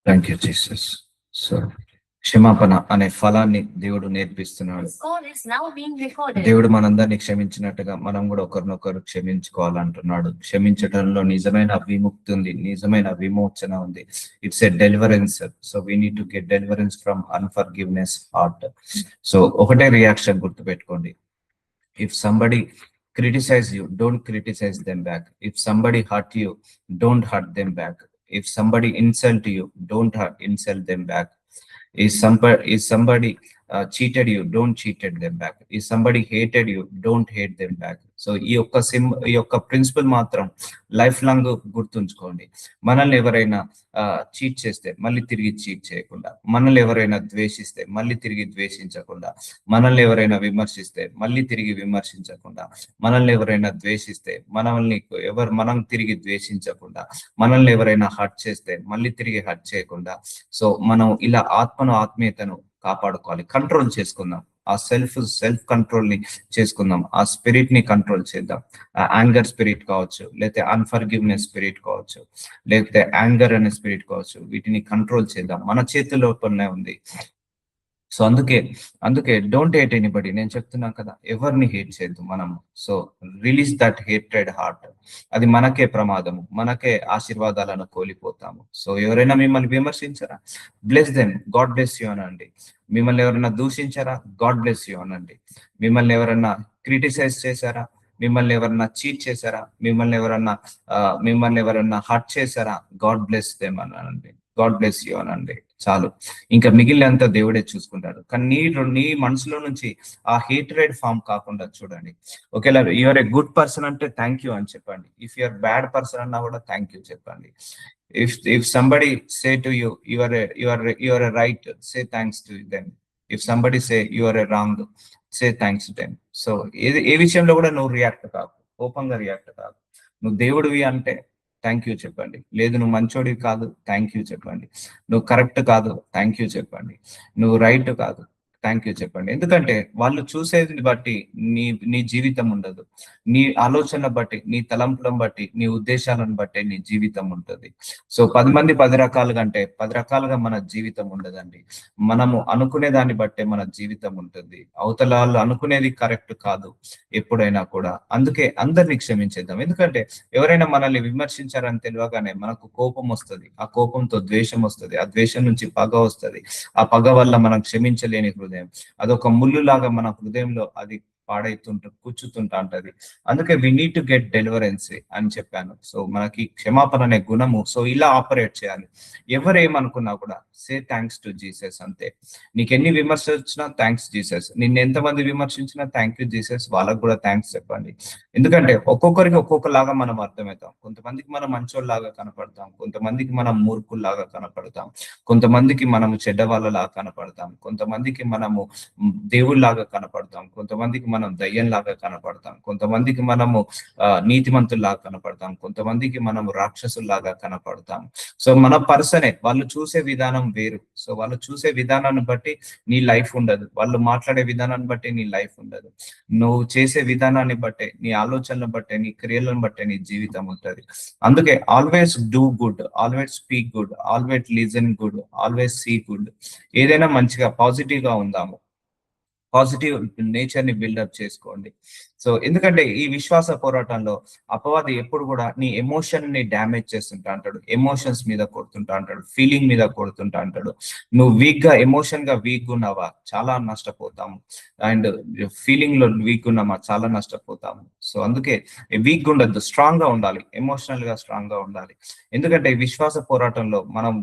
Thank you Jesus. So క్షమాపణ అనే ఫలాన్ని దేవుడు నేర్పిస్తున్నాడు. This call is now being recorded. దేవుడు మనందరినీ క్షమించినట్టుగా మనం కూడా ఒకరినొకరు క్షమించుకోవాలంటున్నాడు. క్షమించడంలో నిజమైన విముక్తి ఉంది, నిజమైన విమోచన ఉంది. It's a deliverance. So we need to get deliverance from unforgiveness heart. So ఒకటే రియాక్షన్ గుర్తుపెట్టుకోండి. If somebody criticize you, don't criticize them back. If somebody hurt you, don't hurt them back. If somebody insult you, don't insult them back. If somebody cheated you, don't cheated them back. If somebody hated you, don't hate them back. So ఈ యొక్క principal మాత్రం life long గుర్తుంచుకోండి. మనల్ని ఎవరైనా cheat చేస్తే మళ్ళీ తిరిగి cheat చేయకుండా, మనల్ని ఎవరైనా ద్వేషిస్తే మళ్ళీ తిరిగి ద్వేషించకుండా, మనల్ని ఎవరైనా విమర్శిస్తే మళ్ళీ తిరిగి విమర్శించకుండా, మనల్ని ఎవరైనా ద్వేషిస్తే మనం తిరిగి ద్వేషించకుండా, మనల్ని ఎవరైనా హర్ట్ చేస్తే మళ్ళీ తిరిగి హర్ట్ చేయకుండా. సో మనం ఇలా ఆత్మీయతను కాపాడుకోవాలి, కంట్రోల్ చేసుకుందాం. ఆ సెల్ఫ్ కంట్రోల్ ని చేసుకుందాం, ఆ స్పిరిట్ ని కంట్రోల్ చేద్దాం. యాంగర్ స్పిరిట్ కావచ్చు, లేకపోతే అన్ఫర్గివ్నెస్ స్పిరిట్ కావచ్చు, లేకపోతే యాంగర్ అనే స్పిరిట్ కావచ్చు, వీటిని కంట్రోల్ చేద్దాం. మన చేతిలోనే ఉంది. సో అందుకే డోంట్ హేట్ ఎనీబడి. నేను చెప్తున్నాను కదా, ఎవరిని హేట్ చేయొద్దు మనము. So release that hatred heart. అది మనకే ప్రమాదము, మనకే ఆశీర్వాదాలను కోల్పోతాము. సో ఎవరైనా మిమ్మల్ని విమర్శించారా, bless them, God bless you అనండి. మిమ్మల్ని ఎవరైనా దూషించారా, గాడ్ బ్లెస్ యూ అనండి. మిమ్మల్ని ఎవరైనా క్రిటిసైజ్ చేశారా, మిమ్మల్ని ఎవరన్నా చీట్ చేశారా, మిమ్మల్ని ఎవరన్నా హర్ట్ చేశారా, గాడ్ బ్లెస్ దెమ్ అనండి, గాడ్ బ్లెస్ యూ అనండి. చాలు, ఇంకా మిగిలినంతా దేవుడే చూసుకుంటాడు. కానీ నీ మనసులో నుంచి ఆ హేట్రెడ్ ఫామ్ కాకుండా చూడండి. ఒకవేళ యూఆర్ ఏ గుడ్ పర్సన్ అంటే థ్యాంక్ యూ అని చెప్పండి. ఇఫ్ యూఆర్ బ్యాడ్ పర్సన్ అన్నా కూడా థ్యాంక్ యూ చెప్పండి. If somebody say to you, you are a right, say thanks to them. If somebody say you are a wrong, say thanks to them. So ఏ విషయంలో కూడా నువ్వు react కాకు, కోపంగా react కాకు. నువ్వు దేవుడివి అంటే థ్యాంక్ యూ చెప్పండి. లేదు నువ్వు మంచోడివి కాదు, థ్యాంక్ యూ చెప్పండి. నువ్వు కరెక్ట్ కాదు, థ్యాంక్ యూ చెప్పండి. నువ్వు రైట్ కాదు, థ్యాంక్ యూ చెప్పండి. ఎందుకంటే వాళ్ళు చూసేది బట్టి నీ జీవితం ఉండదు. నీ ఆలోచనల బట్టి, నీ తలంపులను బట్టి, నీ ఉద్దేశాలను బట్టి నీ జీవితం ఉంటుంది. సో 10 మంది 10 రకాలుగా అంటే 10 రకాలుగా మన జీవితం ఉండదండి. మనము అనుకునే దాన్ని బట్టే మన జీవితం ఉంటుంది. అవతల వాళ్ళు అనుకునేది కరెక్ట్ కాదు ఎప్పుడైనా కూడా. అందుకే అందరినీ క్షమించేద్దాం. ఎందుకంటే ఎవరైనా మనల్ని విమర్శించారని తెలియగానే మనకు కోపం వస్తుంది. ఆ కోపంతో ద్వేషం వస్తుంది. ఆ ద్వేషం నుంచి పగ వస్తుంది. ఆ పగ వల్ల మనం క్షమించలేని హృదయం, అదొక ముళ్ళు లాగా మన హృదయంలో అది కూర్చుతుంటా ఉంటది. అందుకే we need to get deliverance అని చెప్పాను. సో మనకి క్షమాపణ అనే గుణము, సో ఇలా ఆపరేట్ చేయాలి. ఎవరేమనుకున్నా కూడా సే థ్యాంక్స్ టు జీసస్. అంతే. నీకు ఎన్ని విమర్శలు వచ్చినా థ్యాంక్స్ జీసస్. నిన్ను ఎంతమంది విమర్శించినా థ్యాంక్ యూ జీసస్. వాళ్ళకు కూడా థ్యాంక్స్ చెప్పండి. ఎందుకంటే ఒక్కొక్కరికి ఒక్కొక్కలాగా మనం అర్థమవుతాం. కొంతమందికి మనం మంచోళ్ళలాగా కనపడతాం, కొంతమందికి మనం మూర్ఖుల్లాగా కనపడతాం, కొంతమందికి మనము చెడ్డవాళ్ళలాగా కనపడతాం, కొంతమందికి మనము దేవుళ్ళలాగా కనపడతాం, కొంతమందికి మనం దయ్యంలాగా కనపడతాం, కొంతమందికి మనము నీతిమంతుల్లాగా కనపడతాం, కొంతమందికి మనము రాక్షసుల్లాగా కనపడతాం. సో మన పర్సనే, వాళ్ళు చూసే విధానం వేరు. సో వాళ్ళు చూసే విధానాన్ని బట్టి నీ లైఫ్ ఉండదు, వాళ్ళు మాట్లాడే విధానాన్ని బట్టి నీ లైఫ్ ఉండదు, నువ్వు చేసే విధానాన్ని బట్టే, నీ ఆలోచనలను బట్టే, నీ క్రియలను బట్టే నీ జీవితం ఉంటుంది. అందుకే always do good, always speak good, always listen good, always see good. ఏదైనా మంచిగా పాజిటివ్ గా ఉందాము, పాజిటివ్ నేచర్ ని బిల్డప్ చేసుకోండి. సో ఎందుకంటే ఈ విశ్వాస పోరాటంలో అపవాది ఎప్పుడు కూడా నీ ఎమోషన్ ని డ్యామేజ్ చేస్తుంటా అంటాడు, ఎమోషన్స్ మీద కొడుతుంటా అంటాడు, ఫీలింగ్ మీద కొడుతుంటా అంటాడు. నువ్వు ఎమోషన్ గా వీక్ ఉన్నావా, చాలా నష్టపోతాము. అండ్ ఫీలింగ్ లో వీక్ ఉన్నామా, చాలా నష్టపోతాము. సో అందుకే వీక్ ఉండద్దు, స్ట్రాంగ్ గా ఉండాలి, ఎమోషనల్ గా స్ట్రాంగ్ గా ఉండాలి. ఎందుకంటే ఈ విశ్వాస పోరాటంలో మనం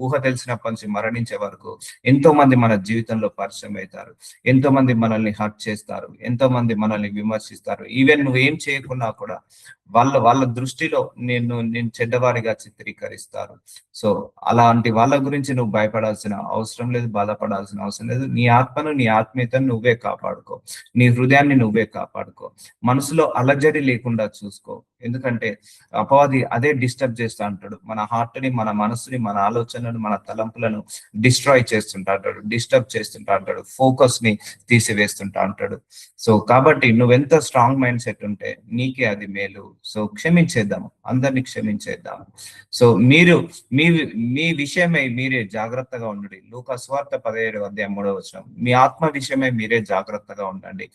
ఊహ తెలిసినప్పటి నుంచి మరణించే వరకు ఎంతో మంది మన జీవితంలో పరిచయం అవుతారు, ఎంతో మంది మనల్ని హర్ట్ చేస్తారు, ఎంతో మంది మనల్ని విమర్శిస్తారు. ఈవెన్ నువ్వు ఏం చేయకున్నా కూడా వాళ్ళ దృష్టిలో నేను చెడ్డవారిగా చిత్రీకరిస్తారు. సో అలాంటి వాళ్ళ గురించి నువ్వు భయపడాల్సిన అవసరం లేదు, బాధపడాల్సిన అవసరం లేదు. నీ ఆత్మను, నీ ఆత్మీయతను నువ్వే కాపాడుకో, నీ హృదయాన్ని నువ్వే కాపాడుకో, మనసులో అలజడి లేకుండా చూసుకో. ఎందుకంటే అపవాది అదే డిస్టర్బ్ చేస్తూ అంటాడు, మన హార్ట్ ని, మన మనసుని, మన ఆలోచనలను, మన తలంపులను డిస్ట్రాయ్ చేస్తుంటా అంటాడు, డిస్టర్బ్ చేస్తుంటా అంటాడు, ఫోకస్ ని తీసివేస్తుంటా అంటాడు. సో కాబట్టి నువ్వెంత స్ట్రాంగ్ మైండ్ సెట్ ఉంటే నీకే అది మేలు. సో క్షమించేద్దాము, అందరినీ క్షమించేద్దాము. సో మీరు మీ మీ విషయమై మీరే జాగ్రత్తగా ఉండండి. లూకా సువార్త 17:3 మీ ఆత్మ విషయమై మీరే జాగ్రత్తగా ఉండండి.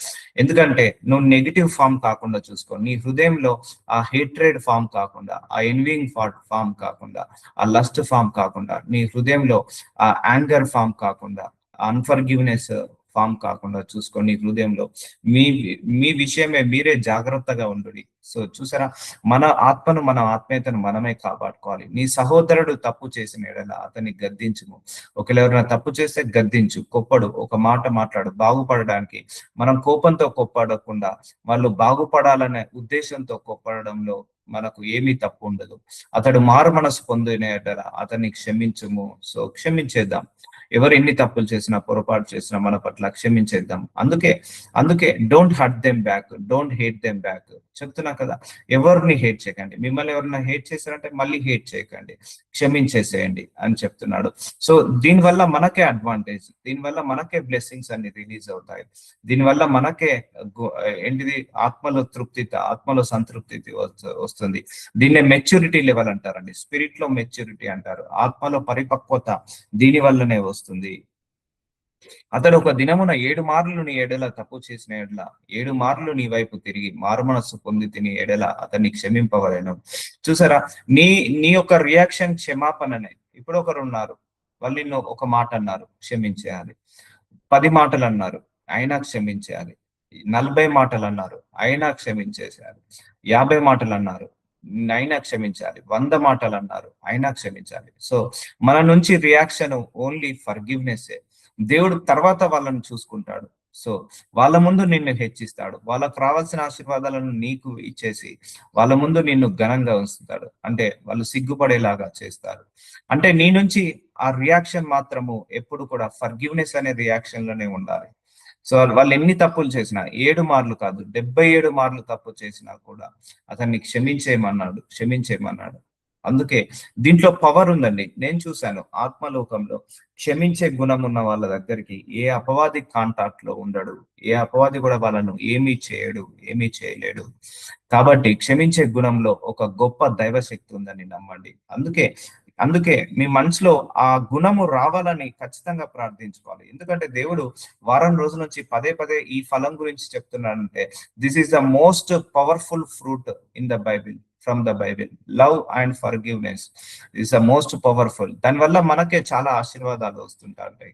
ఎందుకంటే నువ్వు నెగిటివ్ ఫామ్ కాకుండా చూసుకో, నీ హృదయంలో ఆ హేట్రేడ్ ఫామ్ కాకుండా, ఆ ఎన్వింగ్ ఫామ్ కాకుండా, ఆ లస్ట్ ఫామ్ కాకుండా, నీ హృదయంలో ఆ యాంగర్ ఫామ్ కాకుండా, అన్ఫర్గివ్నెస్ ఫామ్ కాకుండా చూసుకోండి. హృదయంలో మీ మీ విషయమే మీరే జాగ్రత్తగా ఉండుడి. సో చూసారా, మన ఆత్మను, మన ఆత్మీయతను మనమే కాపాడుకోవాలి. నీ సహోదరుడు తప్పు చేసిన ఎడల అతన్ని గద్దించుము. ఒకవేళ ఎవరైనా తప్పు చేస్తే గద్దించు, కొప్పడు, ఒక మాట మాట్లాడు. బాగుపడడానికి మనం కోపంతో కొప్పడకుండా వాళ్ళు బాగుపడాలనే ఉద్దేశంతో కొప్పడంలో మనకు ఏమీ తప్పు ఉండదు. అతడు మారు మనసు పొందిన ఎడల అతన్ని క్షమించుము. సో క్షమించేద్దాం. ఎవరు ఎన్ని తప్పులు చేసినా, పొరపాటు చేసినా మన పట్ల క్షమించేద్దాం. అందుకే don't hurt them back, don't hate them back చెప్తున్నా కదా. ఎవరిని హేట్ చేయకండి. మిమ్మల్ని ఎవరైనా హేట్ చేశారంటే మళ్ళీ హేట్ చేయకండి, క్షమించేసేయండి అని చెప్తున్నాడు. సో దీనివల్ల మనకే అడ్వాంటేజ్, దీనివల్ల మనకే బ్లెస్సింగ్స్ అన్ని రిలీజ్ అవుతాయి. దీనివల్ల మనకే ఏంటిది, ఆత్మలో సంతృప్తి వస్తుంది. దీన్నే మెచ్యూరిటీ లెవెల్ అంటారండి. స్పిరిట్ లో మెచ్యూరిటీ అంటారు, ఆత్మలో పరిపక్వత దీని వల్లనే వస్తుంది. అతడు ఒక దినమున 7 మార్లు నీ ఎడల తప్పు చేసిన ఎడల 7 మార్లు నీ వైపు తిరిగి మారుమనస్సు పొంది తిని ఎడల అతన్ని క్షమింపవలెను. చూసారా, నీ యొక్క రియాక్షన్ క్షమాపణనే. ఇప్పుడు ఒకరు ఉన్నారు, వాళ్ళు నిన్ను ఒక మాట అన్నారు, క్షమించేయాలి. 10 మాటలు అన్నారు, అయినా క్షమించేయాలి. 40 మాటలు అన్నారు, అయినా క్షమించేసేయాలి. 50 మాటలు అన్నారు, అయినా క్షమించాలి. 100 మాటలు అన్నారు, అయినా క్షమించాలి. సో మన నుంచి రియాక్షన్ ఓన్లీ ఫర్గివ్నెస్. దేవుడు తర్వాత వాళ్ళని చూసుకుంటాడు. సో వాళ్ళ ముందు నిన్ను హెచ్చిస్తాడు, వాళ్ళకు రావాల్సిన ఆశీర్వాదాలను నీకు ఇచ్చేసి వాళ్ళ ముందు నిన్ను ఘనంగా ఉంచుతాడు. అంటే వాళ్ళు సిగ్గుపడేలాగా చేస్తారు. అంటే నీ నుంచి ఆ రియాక్షన్ మాత్రము ఎప్పుడు కూడా ఫర్గివ్నెస్ అనే రియాక్షన్ లోనే ఉండాలి. సో వాళ్ళు ఎన్ని తప్పులు చేసినా, 7 మార్లు కాదు 77 మార్లు తప్పు చేసినా కూడా అతన్ని క్షమించేయమన్నాడు. అందుకే దీంట్లో పవర్ ఉందండి. నేను చూశాను ఆత్మలోకంలో క్షమించే గుణం ఉన్న వాళ్ళ దగ్గరికి ఏ అపవాది కాంటాక్ట్ లో ఉండడు, ఏ అపవాది కూడా వాళ్ళను ఏమీ చేయలేడు. కాబట్టి క్షమించే గుణంలో ఒక గొప్ప దైవశక్తి ఉందని నమ్మండి. అందుకే మీ మనసులో ఆ గుణము రావాలని ఖచ్చితంగా ప్రార్థించుకోవాలి. ఎందుకంటే దేవుడు వారం రోజుల నుంచి పదే ఈ ఫలం గురించి చెప్తున్నాడంటే this is the most powerful fruit in the Bible, from the Bible. Love and forgiveness is the most powerful. దానివల్ల మనకే చాలా ఆశీర్వాదాలు వస్తుంటాయి.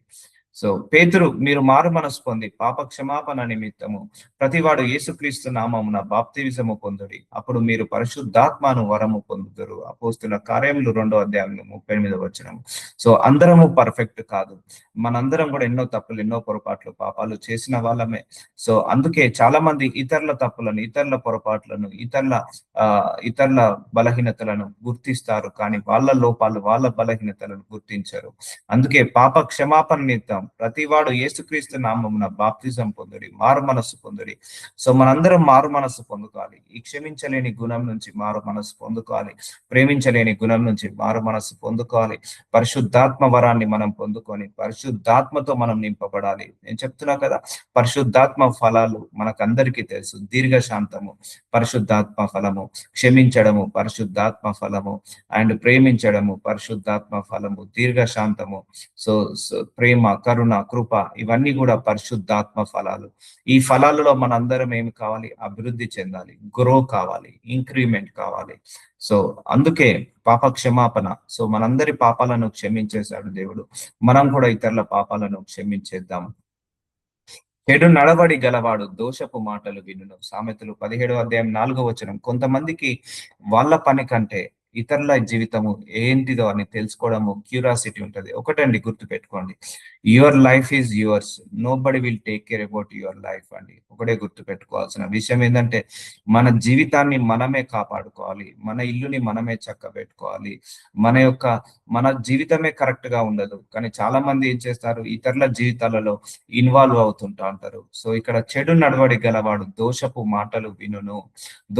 సో పేతురు, మీరు మారు మనసు పొంది పాప క్షమాపణ నిమిత్తము ప్రతివాడు యేసుక్రీస్తు నామమున బాప్తిజము పొందుడి, అప్పుడు మీరు పరిశుద్ధాత్మను వరము పొందుతారు. అపోస్తుల కార్యములు 2:38. సో అందరము పర్ఫెక్ట్ కాదు, మనందరం కూడా ఎన్నో తప్పులు, ఎన్నో పొరపాట్లు, పాపాలు చేసిన వాళ్ళమే. సో అందుకే చాలా మంది ఇతరుల తప్పులను, ఇతరుల పొరపాట్లను, ఇతరుల బలహీనతలను గుర్తిస్తారు, కానీ వాళ్ళ లోపాలు, వాళ్ళ బలహీనతలను గుర్తించరు. అందుకే పాప క్షమాపణ నిమిత్తం ప్రతివాడు యేసుక్రీస్తు నామమున బాప్తిజం పొందుడి, మారు మనస్సు పొందుడి. సో మనందరం మారు మనస్సు పొందుకోవాలి. ఈ క్షమించలేని గుణం నుంచి మారు మనస్సు పొందుకోవాలి, ప్రేమించలేని గుణం నుంచి మారు మనస్సు పొందుకోవాలి. పరిశుద్ధాత్మ వరాన్ని మనం పొందుకొని పరిశుద్ధాత్మతో మనం నింపబడాలి. నేను చెప్తున్నా కదా, పరిశుద్ధాత్మ ఫలాలు మనకందరికీ తెలుసు. దీర్ఘశాంతము పరిశుద్ధాత్మ ఫలము, క్షమించడము పరిశుద్ధాత్మ ఫలము, అండ్ ప్రేమించడము పరిశుద్ధాత్మ ఫలము, దీర్ఘశాంతము, సో ప్రేమ, కరుణ, కృప, ఇవన్నీ కూడా పరిశుద్ధాత్మ ఫలాలు. ఈ ఫలాలలో మనందరం ఏమి కావాలి? అభివృద్ధి చెందాలి, గ్రో కావాలి, ఇంక్రిమెంట్ కావాలి. సో అందుకే పాప క్షమాపణ. సో మనందరి పాపాలను క్షమించేశాడు దేవుడు, మనం కూడా ఇతరుల పాపాలను క్షమించేద్దాం. చెడు నడవడి గలవాడు దోషపు మాటలు వినును. సామెతలు 17:4. కొంతమందికి వాళ్ళ పని కంటే ఇతరుల జీవితము ఏంటిదో అని తెలుసుకోవడము క్యూరియాసిటీ ఉంటది. ఒకటండి గుర్తు పెట్టుకోండి, your life is yours, nobody will take care about your life అండి. ఒకటే గుర్తు పెట్టుకోవాల్సిన విషయం ఏంటంటే మన జీవితాన్ని మనమే కాపాడుకోవాలి, మన ఇల్లుని మనమే చక్కబెట్టుకోవాలి. మన జీవితమే కరెక్ట్ గా ఉండదు, కానీ చాలా మంది ఏం చేస్తారు, ఇతరుల జీవితాలలో ఇన్వాల్వ్ అవుతుంటా అంటారు. సో ఇక్కడ చెడు నడవడి గలవాడు దోషపు మాటలు వినును.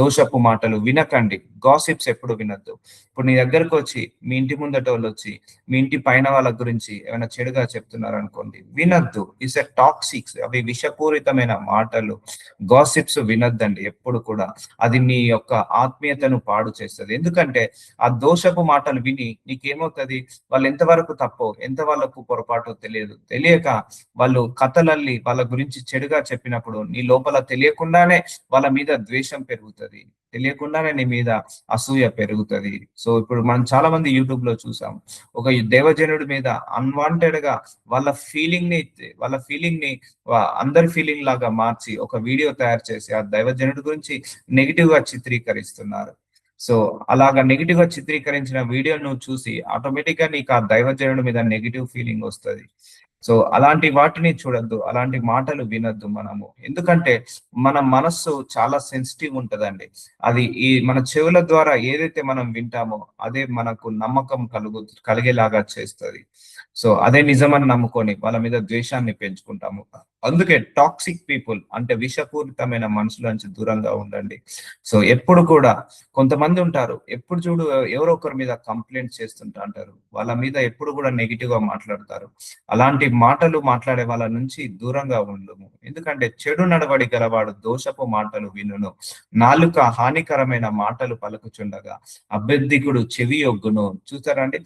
దోషపు మాటలు వినకండి, గాసిప్స్ ఎప్పుడు వినద్దు. ఇప్పుడు నీ దగ్గరకు వచ్చి మీ ఇంటి ముందట వాళ్ళు వచ్చి మీ ఇంటి పైన వాళ్ళ గురించి ఏమైనా చెడుగా చెప్తున్నారు అనుకోండి, వినొద్దు. ఇట్స్ ఎ టాక్సిక్స్, అవి విషపూరితమైన మాటలు, గాసిప్స్ వినొద్దండి ఎప్పుడు కూడా. అది నీ యొక్క ఆత్మీయతను పాడు చేస్తుంది. ఎందుకంటే ఆ దోషపు మాటలు విని నీకేమవుతుంది, వాళ్ళు ఎంతవరకు తప్పో ఎంత వాళ్ళకు పొరపాటో తెలియక వాళ్ళు కథలల్లి వాళ్ళ గురించి చెడుగా చెప్పినప్పుడు నీ లోపల తెలియకుండానే వాళ్ళ మీద ద్వేషం పెరుగుతుంది, తెలియకుండానే నీ మీద అసూయ పెరుగుతుంది. సో ఇప్పుడు మనం చాలా మంది యూట్యూబ్ లో చూసాం, ఒక దేవజనుడి మీద అన్వాంటెడ్ గా వాళ్ళ ఫీలింగ్ ని అందరి ఫీలింగ్ లాగా మార్చి ఒక వీడియో తయారు చేసి ఆ దైవజనుడి గురించి నెగిటివ్ గా చిత్రీకరిస్తున్నారు. సో అలాగా నెగిటివ్ గా చిత్రీకరించిన వీడియోను చూసి ఆటోమేటిక్ గా నీకు ఆ దైవజనుడి మీద నెగిటివ్ ఫీలింగ్ వస్తుంది. సో అలాంటి వాటిని చూడొద్దు, అలాంటి మాటలు వినొద్దు మనము. ఎందుకంటే మన మనస్సు చాలా సెన్సిటివ్ ఉంటదండి. అది మన చెవుల ద్వారా ఏదైతే మనం వింటామో అదే మనకు నమ్మకం కలిగేలాగా చేస్తుంది. సో అదే నిజమని నమ్ముకొని వాళ్ళ మీద ద్వేషాన్ని పెంచుకుంటాము. అందుకే టాక్సిక్ పీపుల్ అంటే విషపూరితమైన మనుషుల నుంచి దూరంగా ఉండండి. సో ఎప్పుడు కూడా కొంతమంది ఉంటారు, ఎప్పుడు చూడు ఎవరో ఒకరి మీద కంప్లైంట్ చేస్తుంటా అంటారు, వాళ్ళ మీద ఎప్పుడు కూడా నెగిటివ్ గా మాట్లాడతారు. అలాంటి మాటలు మాట్లాడే వాళ్ళ నుంచి దూరంగా ఉండుము. ఎందుకంటే చెడు నడవడి గలవాడు దోషపు మాటలు వినును, నాలుక హానికరమైన మాటలు పలుకుచుండగా అభ్యర్థికుడు చెవి యొగ్గును. చూసారండి,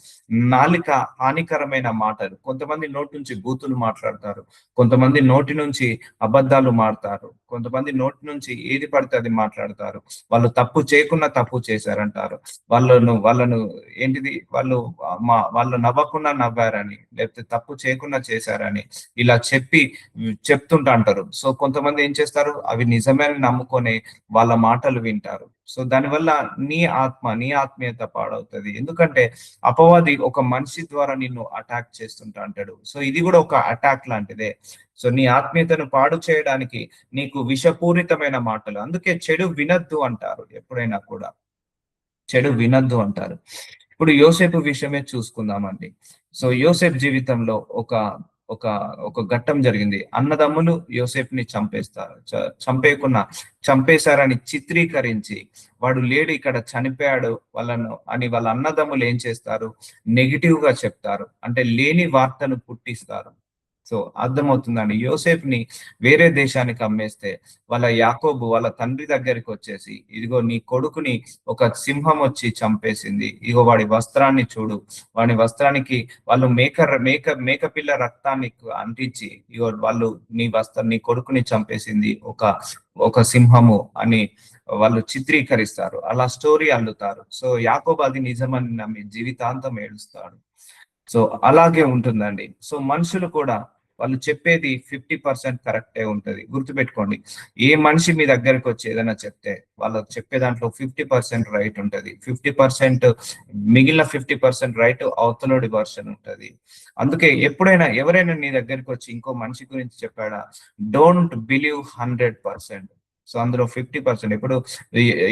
నాలుక హానికరమైన మాటలు. కొంతమంది నోటి నుంచి బూతులు మాట్లాడతారు, కొంతమంది నోటి నుంచి అబద్ధాలు మాట్లాడతారు, కొంతమంది నోటి నుంచి ఏది పడితే అది మాట్లాడతారు. వాళ్ళు తప్పు చేయకుండా తప్పు చేశారంటారు, వాళ్ళను ఏంటిది వాళ్ళు నవ్వకుండా నవ్వారని, లేకపోతే తప్పు చేయకుండా చేశారని ఇలా చెప్తుంటా అంటారు. సో కొంతమంది ఏం చేస్తారు, అవి నిజమని నమ్ముకొని వాళ్ళ మాటలు వింటారు. సో దానివల్ల నీ ఆత్మీయత పాడవుతుంది. ఎందుకంటే అపవాది ఒక మనిషి ద్వారా నిన్ను అటాక్ చేస్తుంటా అంటాడు. సో ఇది కూడా ఒక అటాక్ లాంటిదే. సో నీ ఆత్మీయతను పాడు చేయడానికి నీకు విషపూరితమైన మాటలు. అందుకే చెడు వినొద్దు అంటారు, ఎప్పుడైనా కూడా చెడు వినొద్దు అంటారు. ఇప్పుడు యోసేపు విషయమే చూసుకుందామండి. సో యోసేపు జీవితంలో ఒక ఒక ఒక ఘట్టం జరిగింది. అన్నదమ్ములు యోసేపుని చంపేశారని చిత్రీకరించి, వాడు లేడు ఇక్కడ చనిపోయాడు వాళ్ళ అన్నదమ్ములు ఏం చేస్తారు, నెగిటివ్ గా చెప్తారు, అంటే లేని వార్తను పుట్టిస్తారు. సో అర్థమవుతుందండి. యోసేపుని వేరే దేశానికి అమ్మేస్తే యాకోబు వాళ్ళ తండ్రి దగ్గరికి వచ్చేసి, ఇదిగో నీ కొడుకుని ఒక సింహం వచ్చి చంపేసింది, ఇదిగో వాడి వస్త్రాన్ని చూడు, వాడి వస్త్రానికి వాళ్ళు మేకపిల్ల రక్తాన్ని అంటించి, ఇగో వాళ్ళు నీ కొడుకుని చంపేసింది ఒక సింహము అని వాళ్ళు చిత్రీకరిస్తారు, అలా స్టోరీ అల్లుతారు. సో యాకోబు అది నిజమని నమ్మి జీవితాంతం ఏడుస్తాడు. సో అలాగే ఉంటుందండి. సో మనుషులు కూడా వాళ్ళు చెప్పేది 50% కరెక్టే ఉంటది. గుర్తుపెట్టుకోండి, ఏ మనిషి మీ దగ్గరకు వచ్చి ఏదైనా చెప్తే వాళ్ళు చెప్పే దాంట్లో 50% రైట్ ఉంటది, 50% మిగిలిన 50% రైట్ అవతలోడి వర్షన్ ఉంటది. అందుకే ఎప్పుడైనా ఎవరైనా నీ దగ్గరికి వచ్చి ఇంకో మనిషి గురించి చెప్పాడా, డోంట్ బిలీవ్ 100%. సో అందులో 50%.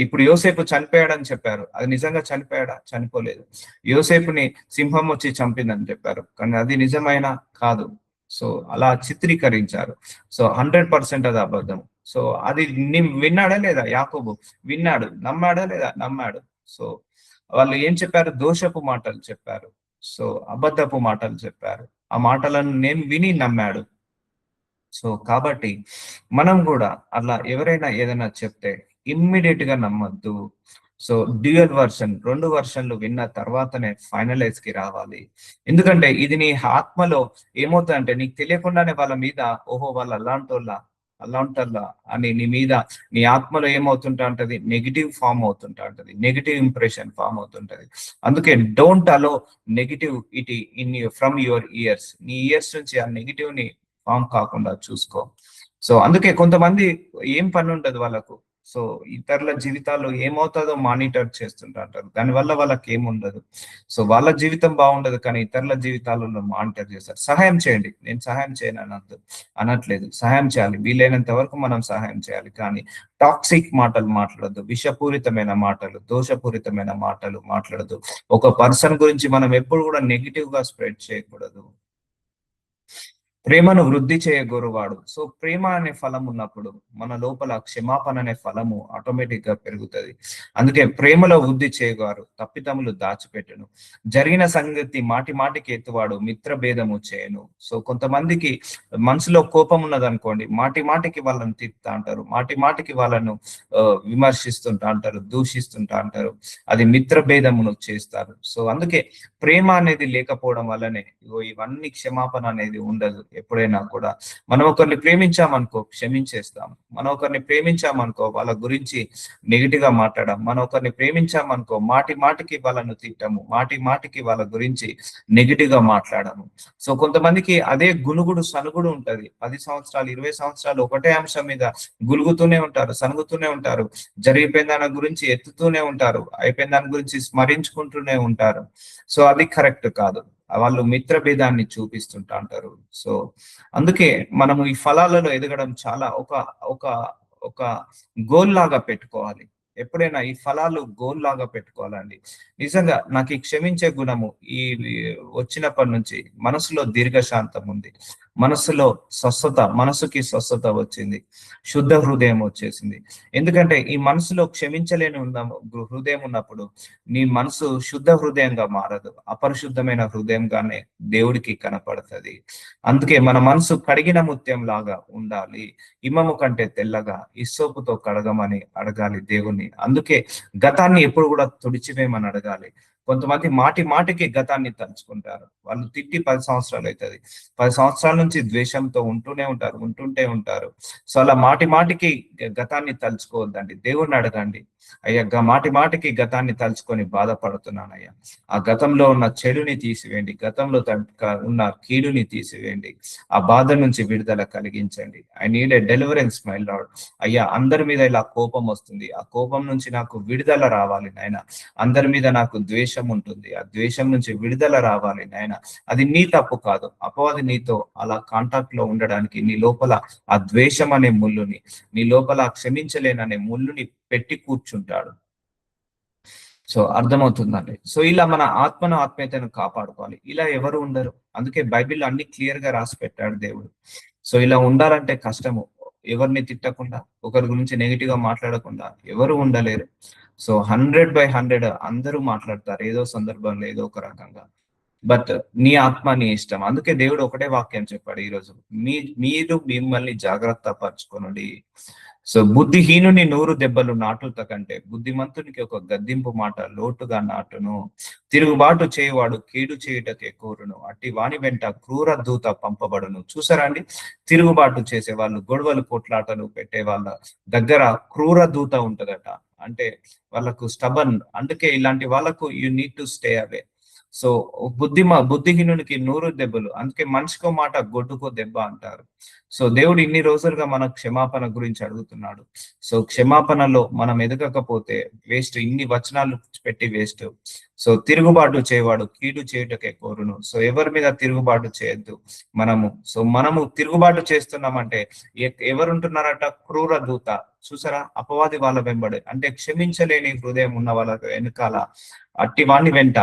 ఇప్పుడు యోసేపు చనిపోయాడని చెప్పారు, అది నిజంగా చనిపోయాడా? చనిపోలేదు. యోసేపుని సింహం వచ్చి చంపిందని చెప్పారు, కానీ అది నిజమైనా కాదు. సో అలా చిత్రీకరించారు. సో 100% అది అబద్ధం. సో అది విన్నాడా లేదా యాకోబు? విన్నాడు. నమ్మాడా లేదా? నమ్మాడు. సో వాళ్ళు ఏం చెప్పారు, దోషపు మాటలు చెప్పారు, సో అబద్ధపు మాటలు చెప్పారు, ఆ మాటలను నేను విని నమ్మాడు. సో కాబట్టి మనం కూడా అలా ఎవరైనా ఏదైనా చెప్తే ఇమ్మీడియట్ గా నమ్మద్దు. సో డ్యూయల్ వర్షన్, 2 వర్షన్లు విన్న తర్వాతనే ఫైనలైజ్ కి రావాలి. ఎందుకంటే ఇది నీ ఆత్మలో ఏమవుతుందంటే నీకు తెలియకుండానే వాళ్ళ మీద, ఓహో వాళ్ళు అలాంటోళ్ళ అని నీ ఆత్మలో ఏమవుతుంటా ఉంటది, నెగిటివ్ ఫామ్ అవుతుంటా ఉంటది, నెగిటివ్ ఇంప్రెషన్ ఫామ్ అవుతుంటది. అందుకే don't allow negative from your ears. నీ ఇయర్స్ నుంచి ఆ నెగిటివ్ ని ఫామ్ కాకుండా చూసుకో. సో అందుకే కొంతమంది ఏం పని ఉండదు వాళ్ళకు, సో ఇతరుల జీవితాల్లో ఏమవుతుందో మానిటర్ చేస్తుంటారు, దానివల్ల వాళ్ళకి ఏముండదు. సో వాళ్ళ జీవితం బాగుండదు, కానీ ఇతరుల జీవితాలలో మానిటర్ చేస్తారు. సహాయం చేయండి, నేను సహాయం చేయను అనట్లేదు, సహాయం చేయాలి, వీలైనంత వరకు మనం సహాయం చేయాలి. కానీ టాక్సిక్ మాటలు మాట్లాడద్దు, విషపూరితమైన మాటలు, దోషపూరితమైన మాటలు మాట్లాడద్దు. ఒక పర్సన్ గురించి మనం ఎప్పుడు కూడా నెగిటివ్ గా స్ప్రెడ్ చేయకూడదు. ప్రేమను వృద్ధి చేయగోరువాడు. సో ప్రేమ అనే ఫలం ఉన్నప్పుడు మన లోపల క్షమాపణ అనే ఫలము ఆటోమేటిక్ గా పెరుగుతుంది. అందుకే ప్రేమలో వృద్ధి చేయగారు తప్పిదములు దాచిపెట్టును, జరిగిన సంగతి మాటి మాటికి ఎత్తువాడు మిత్ర భేదము చేయను. సో కొంతమందికి మనసులో కోపం ఉన్నదనుకోండి, మాటి మాటికి వాళ్ళని తిప్పుతా అంటారు, మాటి మాటికి వాళ్ళను విమర్శిస్తుంటా అంటారు, దూషిస్తుంటా అంటారు, అది మిత్ర భేదమును చేస్తారు. సో అందుకే ప్రేమ అనేది లేకపోవడం వల్లనే ఇవన్నీ క్షమాపణ అనేది ఉండదు. ఎప్పుడైనా కూడా మనం ఒకరిని ప్రేమించామనుకో క్షమించేస్తాం, మనం ఒకరిని ప్రేమించామనుకో వాళ్ళ గురించి నెగిటివ్ గా మాట్లాడడం, మనం ఒకరిని ప్రేమించామనుకో మాటి మాటికి వాళ్ళను తిట్టము, మాటి మాటికి వాళ్ళ గురించి నెగిటివ్ గా మాట్లాడము. సో కొంతమందికి అదే గునుగుడు సనుగుడు ఉంటది, 10 సంవత్సరాలు 20 సంవత్సరాలు ఒకటే అంశం మీద గులుగుతూనే ఉంటారు, సనుగుతూనే ఉంటారు, జరిగిపోయిన దాని గురించి ఎత్తుతూనే ఉంటారు, అయిపోయిన దాని గురించి స్మరించుకుంటూనే ఉంటారు. సో అది కరెక్ట్ కాదు, వాళ్ళు మిత్ర భేదాన్ని చూపిస్తుంటా అంటారు. సో అందుకే మనము ఈ ఫలాలలో ఎదగడం చాలా ఒక ఒక ఒక గోల్ లాగా పెట్టుకోవాలి. ఎప్పుడైనా ఈ ఫలాలు గోల్ లాగా పెట్టుకోవాలండి. నిజంగా నాకు ఈ క్షమించే గుణము ఈ వచ్చినప్పటి నుంచి మనసులో దీర్ఘశాంతం ఉంది, మనసులో స్వస్థత, మనసుకి స్వస్థత వచ్చింది, శుద్ధ హృదయం వచ్చేసింది. ఎందుకంటే ఈ మనసులో క్షమించలేని హృదయం ఉన్నప్పుడు నీ మనసు శుద్ధ హృదయంగా మారదు, అపరిశుద్ధమైన హృదయంగానే దేవుడికి కనపడుతుంది. అందుకే మన మనసు కడిగిన ముత్యం లాగా ఉండాలి, హిమము కంటే తెల్లగా ఇస్సోపుతో కడగమని అడగాలి దేవుణ్ణి. అందుకే గతాన్ని ఎప్పుడు కూడా తుడిచివేయమని అడగాలి. కొంతమంది మాటి మాటికి గతాన్ని తలుచుకుంటారు, వాళ్ళు తిట్టి 10 సంవత్సరాలు అవుతుంది, 10 సంవత్సరాల నుంచి ద్వేషంతో ఉంటుంటే ఉంటారు. సో అలా మాటి మాటికి గతాన్ని తలుచుకోవద్దండి, దేవుణ్ణి అడగండి, అయ్యా మాటి మాటికి గతాన్ని తలుచుకొని బాధపడుతున్నానయ్యా, ఆ గతంలో ఉన్న చెడుని తీసివేయండి, గతంలో ఉన్న కీడుని తీసివేయండి, ఆ బాధ నుంచి విడుదల కలిగించండి. I need a deliverance my lord. అయ్యా అందరి మీద ఇలా కోపం వస్తుంది, ఆ కోపం నుంచి నాకు విడుదల రావాలి నాయన, అందరి మీద నాకు ద్వేషం ఉంటుంది, ఆ ద్వేషం నుంచి విడుదల రావాలి నాయన. అది నీ తప్పు కాదు, అపవాది నీతో అలా కాంటాక్ట్ లో ఉండడానికి నీ లోపల ఆ ద్వేషం అనే ముళ్ళుని, నీ లోపల క్షమించలేననే ముళ్ళుని పెట్టి కూర్చుంటాడు. సో అర్థమవుతుందండి. సో ఇలా మన ఆత్మీయతను కాపాడుకోవాలి. ఇలా ఎవరు ఉండరు, అందుకే బైబిల్ అన్ని క్లియర్ గా రాసి పెట్టాడు దేవుడు. సో ఇలా ఉండాలంటే కష్టము, ఎవరిని తిట్టకుండా, ఒకరి గురించి నెగిటివ్ గా మాట్లాడకుండా ఎవరు ఉండలేరు. సో 100/100 అందరూ మాట్లాడతారు ఏదో సందర్భంలో ఏదో ఒక రకంగా, బట్ నీ ఆత్మ నీ ఇష్టం. అందుకే దేవుడు ఒకటే వాక్యం చెప్పాడు ఈరోజు, మీరు మిమ్మల్ని జాగ్రత్త పరచుకొనుడి. సో బుద్ధిహీనుని 100 దెబ్బలు నాటుత కంటే బుద్ధిమంతునికి ఒక గద్దింపు మాట లోటుగా నాటును, తిరుగుబాటు చేయవాడు కీడు చేయుటకే కోరును, అట్టి వాని వెంట క్రూర దూత పంపబడును. చూసారా అండి, తిరుగుబాటు చేసే వాళ్ళు, గొడవలు కొట్లాటలు పెట్టే వాళ్ళ దగ్గర క్రూర దూత ఉంటదట. అంటే వాళ్ళకు స్టబన్, అందుకే ఇలాంటి వాళ్ళకు you need to stay away. So బుద్ధిహీనునికి 100 దెబ్బలు, అందుకే మనిషికో మాట గొడ్డుకో దెబ్బ అంటారు. సో దేవుడు ఇన్ని రోజులుగా మన క్షమాపణ గురించి అడుగుతున్నాడు. సో క్షమాపణలో మనం ఎదగకపోతే వేస్ట్, ఇన్ని వచనాలు పెట్టి వేస్ట్. సో తిరుగుబాటు చేయవాడు కీడు చేయుటకే కోరును. సో ఎవరి మీద తిరుగుబాటు చేయొద్దు మనము తిరుగుబాటు చేస్తున్నామంటే ఎవరుంటున్నారట, క్రూర దూత. చూసారా, అపవాది వాళ్ళ వెంబడి, అంటే క్షమించలేని హృదయం ఉన్న వాళ్ళ వెనకాల అట్టి వాణ్ణి వెంట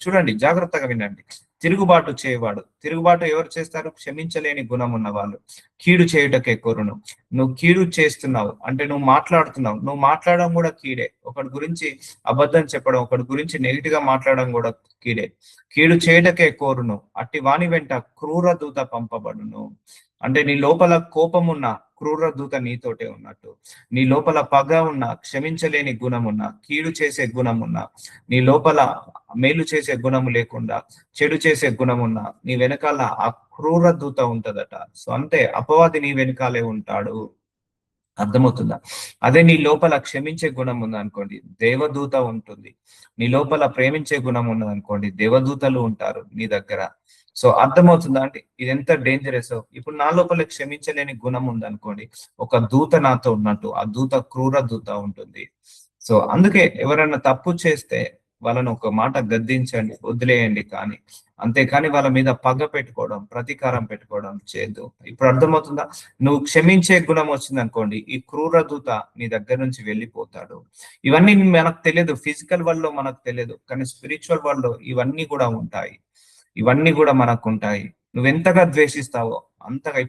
చూడండి, జాగ్రత్తగా వినండి. తిరుగుబాటు చేయవాడు, తిరుగుబాటు ఎవరు చేస్తారు, క్షమించలేని గుణం ఉన్న వాళ్ళు, కీడు చేయుటకే కోరును. నువ్వు కీడు చేస్తున్నావు అంటే నువ్వు మాట్లాడడం కూడా కీడే, ఒకటి గురించి అబద్ధం చెప్పడం, ఒకటి గురించి నెగిటివ్ గా మాట్లాడడం కూడా కీడే. కీడు చేయటకే కోరును, అట్టి వాణి వెంట క్రూర దూత పంపబడును. అంటే నీ లోపల కోపం ఉన్న క్రూర దూత నీతోటే ఉన్నట్టు, నీ లోపల పగ ఉన్న, క్షమించలేని గుణం ఉన్న, కీడు చేసే గుణం ఉన్న, నీ లోపల మేలు చేసే గుణము లేకుండా చెడు చేసే గుణం ఉన్న నీ వెనకాల ఆ క్రూర దూత ఉంటదట. సో అంతే, అపవాది నీ వెనకాలే ఉంటాడు. అర్థమవుతుందా? అదే నీ లోపల క్షమించే గుణం ఉందనుకోండి, దేవదూత ఉంటుంది. నీ లోపల ప్రేమించే గుణం ఉన్నదనుకోండి, దేవదూతలు ఉంటారు నీ దగ్గర. సో అర్థమవుతుందా అంటే ఇది ఎంత డేంజరస్. ఇప్పుడు నా లోపల క్షమించలేని గుణం ఉందనుకోండి, ఒక దూత నాతో ఉన్నట్టు, ఆ దూత క్రూర దూత ఉంటుంది. సో అందుకే ఎవరైనా తప్పు చేస్తే వాళ్ళను ఒక మాట గద్దించండి, వదిలేయండి, కానీ అంతేకాని వాళ్ళ మీద పగ పెట్టుకోవడం, ప్రతీకారం పెట్టుకోవడం చేయొద్దు. ఇప్పుడు అర్థమవుతుందా? నువ్వు క్షమించే గుణం వచ్చింది అనుకోండి, ఈ క్రూర దూత నీ దగ్గర నుంచి వెళ్ళిపోతాడు. ఇవన్నీ మనకు తెలియదు, ఫిజికల్ వరల్డ్ లో మనకు తెలియదు, కానీ స్పిరిచువల్ వరల్డ్ లో ఇవన్నీ కూడా ఉంటాయి, ఇవన్నీ కూడా మనకు ఉంటాయి. నువ్వెంతగా ద్వేషిస్తావో అంతగా.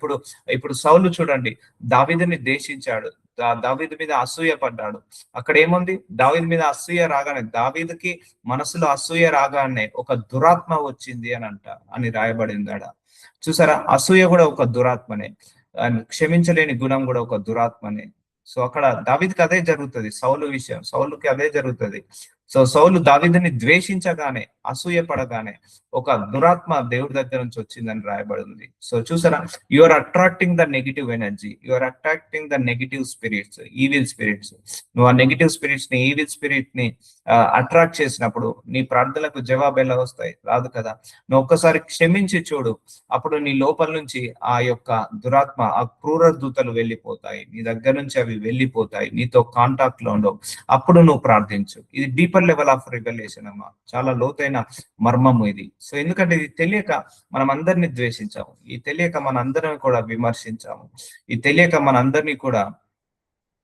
ఇప్పుడు సౌలు చూడండి, దావీదుని ద్వేషించాడు, దావీదు మీద అసూయ పడ్డాడు. అక్కడ ఏముంది? దావీదు మీద అసూయ రాగానే, దావీదుకి మనసులో అసూయ రాగానే ఒక దురాత్మ వచ్చింది అని రాయబడింది ఆడ. చూసారా, అసూయ కూడా ఒక దురాత్మనే, క్షమించలేని గుణం కూడా ఒక దురాత్మనే. సో అక్కడ దావీదుకి అదే జరుగుతుంది, సౌలుకి అదే జరుగుతుంది. సో సౌలు దావీదుని ద్వేషించగానే, అసూయ పడగానే ఒక దురాత్మ దేవుడి దగ్గర నుంచి వచ్చిందని రాయబడింది. సో చూసారా, you are attracting the negative energy, you are attracting the negative spirits, evil spirits. నువ్వు ఆ నెగిటివ్ స్పిరిట్స్ ని, ఈవిల్ స్పిరిట్ ని అట్రాక్ట్ చేసినప్పుడు నీ ప్రార్థనలకు జవాబు ఎలా వస్తాయి? రాదు కదా. నువ్వు ఒక్కసారి క్షమించి చూడు, అప్పుడు నీ లోపల నుంచి ఆ యొక్క దురాత్మ, ఆ క్రూర దూతలు వెళ్ళిపోతాయి, నీ దగ్గర నుంచి అవి వెళ్ళిపోతాయి, నీతో కాంటాక్ట్ లో ఉండవు. అప్పుడు నువ్వు ప్రార్థించు. ఇది డీపర్ లెవెల్ ఆఫ్ రివల్యూషన్ అమ్మా, చాలా లోతైన మర్మము ఇది. సో ఎందుకంటే ఇది తెలియక మనం అందరినీ ద్వేషించాము, ఈ తెలియక మన అందరిని కూడా విమర్శించాము, ఈ తెలియక మన అందరినీ కూడా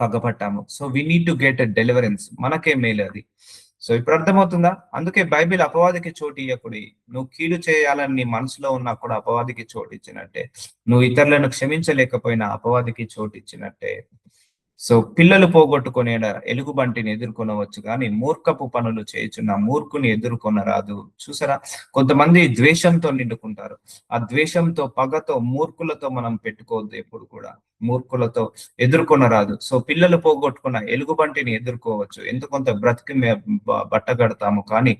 పగపట్టాము. So we need to get a deliverance. మనకే మేలు అది. సో ఇప్పుడు అర్థమవుతుందా? అందుకే బైబిల్ అపవాదికి చోటు ఇవ్వకుడి. నువ్వు కీడు చేయాలని నీ మనసులో ఉన్నా కూడా అపవాదికి చోటు ఇచ్చినట్టే, నువ్వు ఇతరులను క్షమించలేకపోయినా అపవాదికి చోటు ఇచ్చినట్టే. సో పిల్లలు పోగొట్టుకునే ఎలుగుబంటిని ఎదుర్కొనవచ్చు, కానీ మూర్ఖపు పనులు చేయుచున్న మూర్ఖుని ఎదుర్కొనరాదు. చూసారా, కొంతమంది ద్వేషంతో నిండుకుంటారు. ఆ ద్వేషంతో, పగతో, మూర్ఖులతో మనం పెట్టుకోవద్దు ఎప్పుడు కూడా. మూర్ఖులతో ఎదుర్కొనరాదు. సో పిల్లలు పోగొట్టుకున్న ఎలుగుబంటిని ఎదుర్కోవచ్చు, ఎందుకొంత బ్రతికి బట్ట కడతాము, కానీ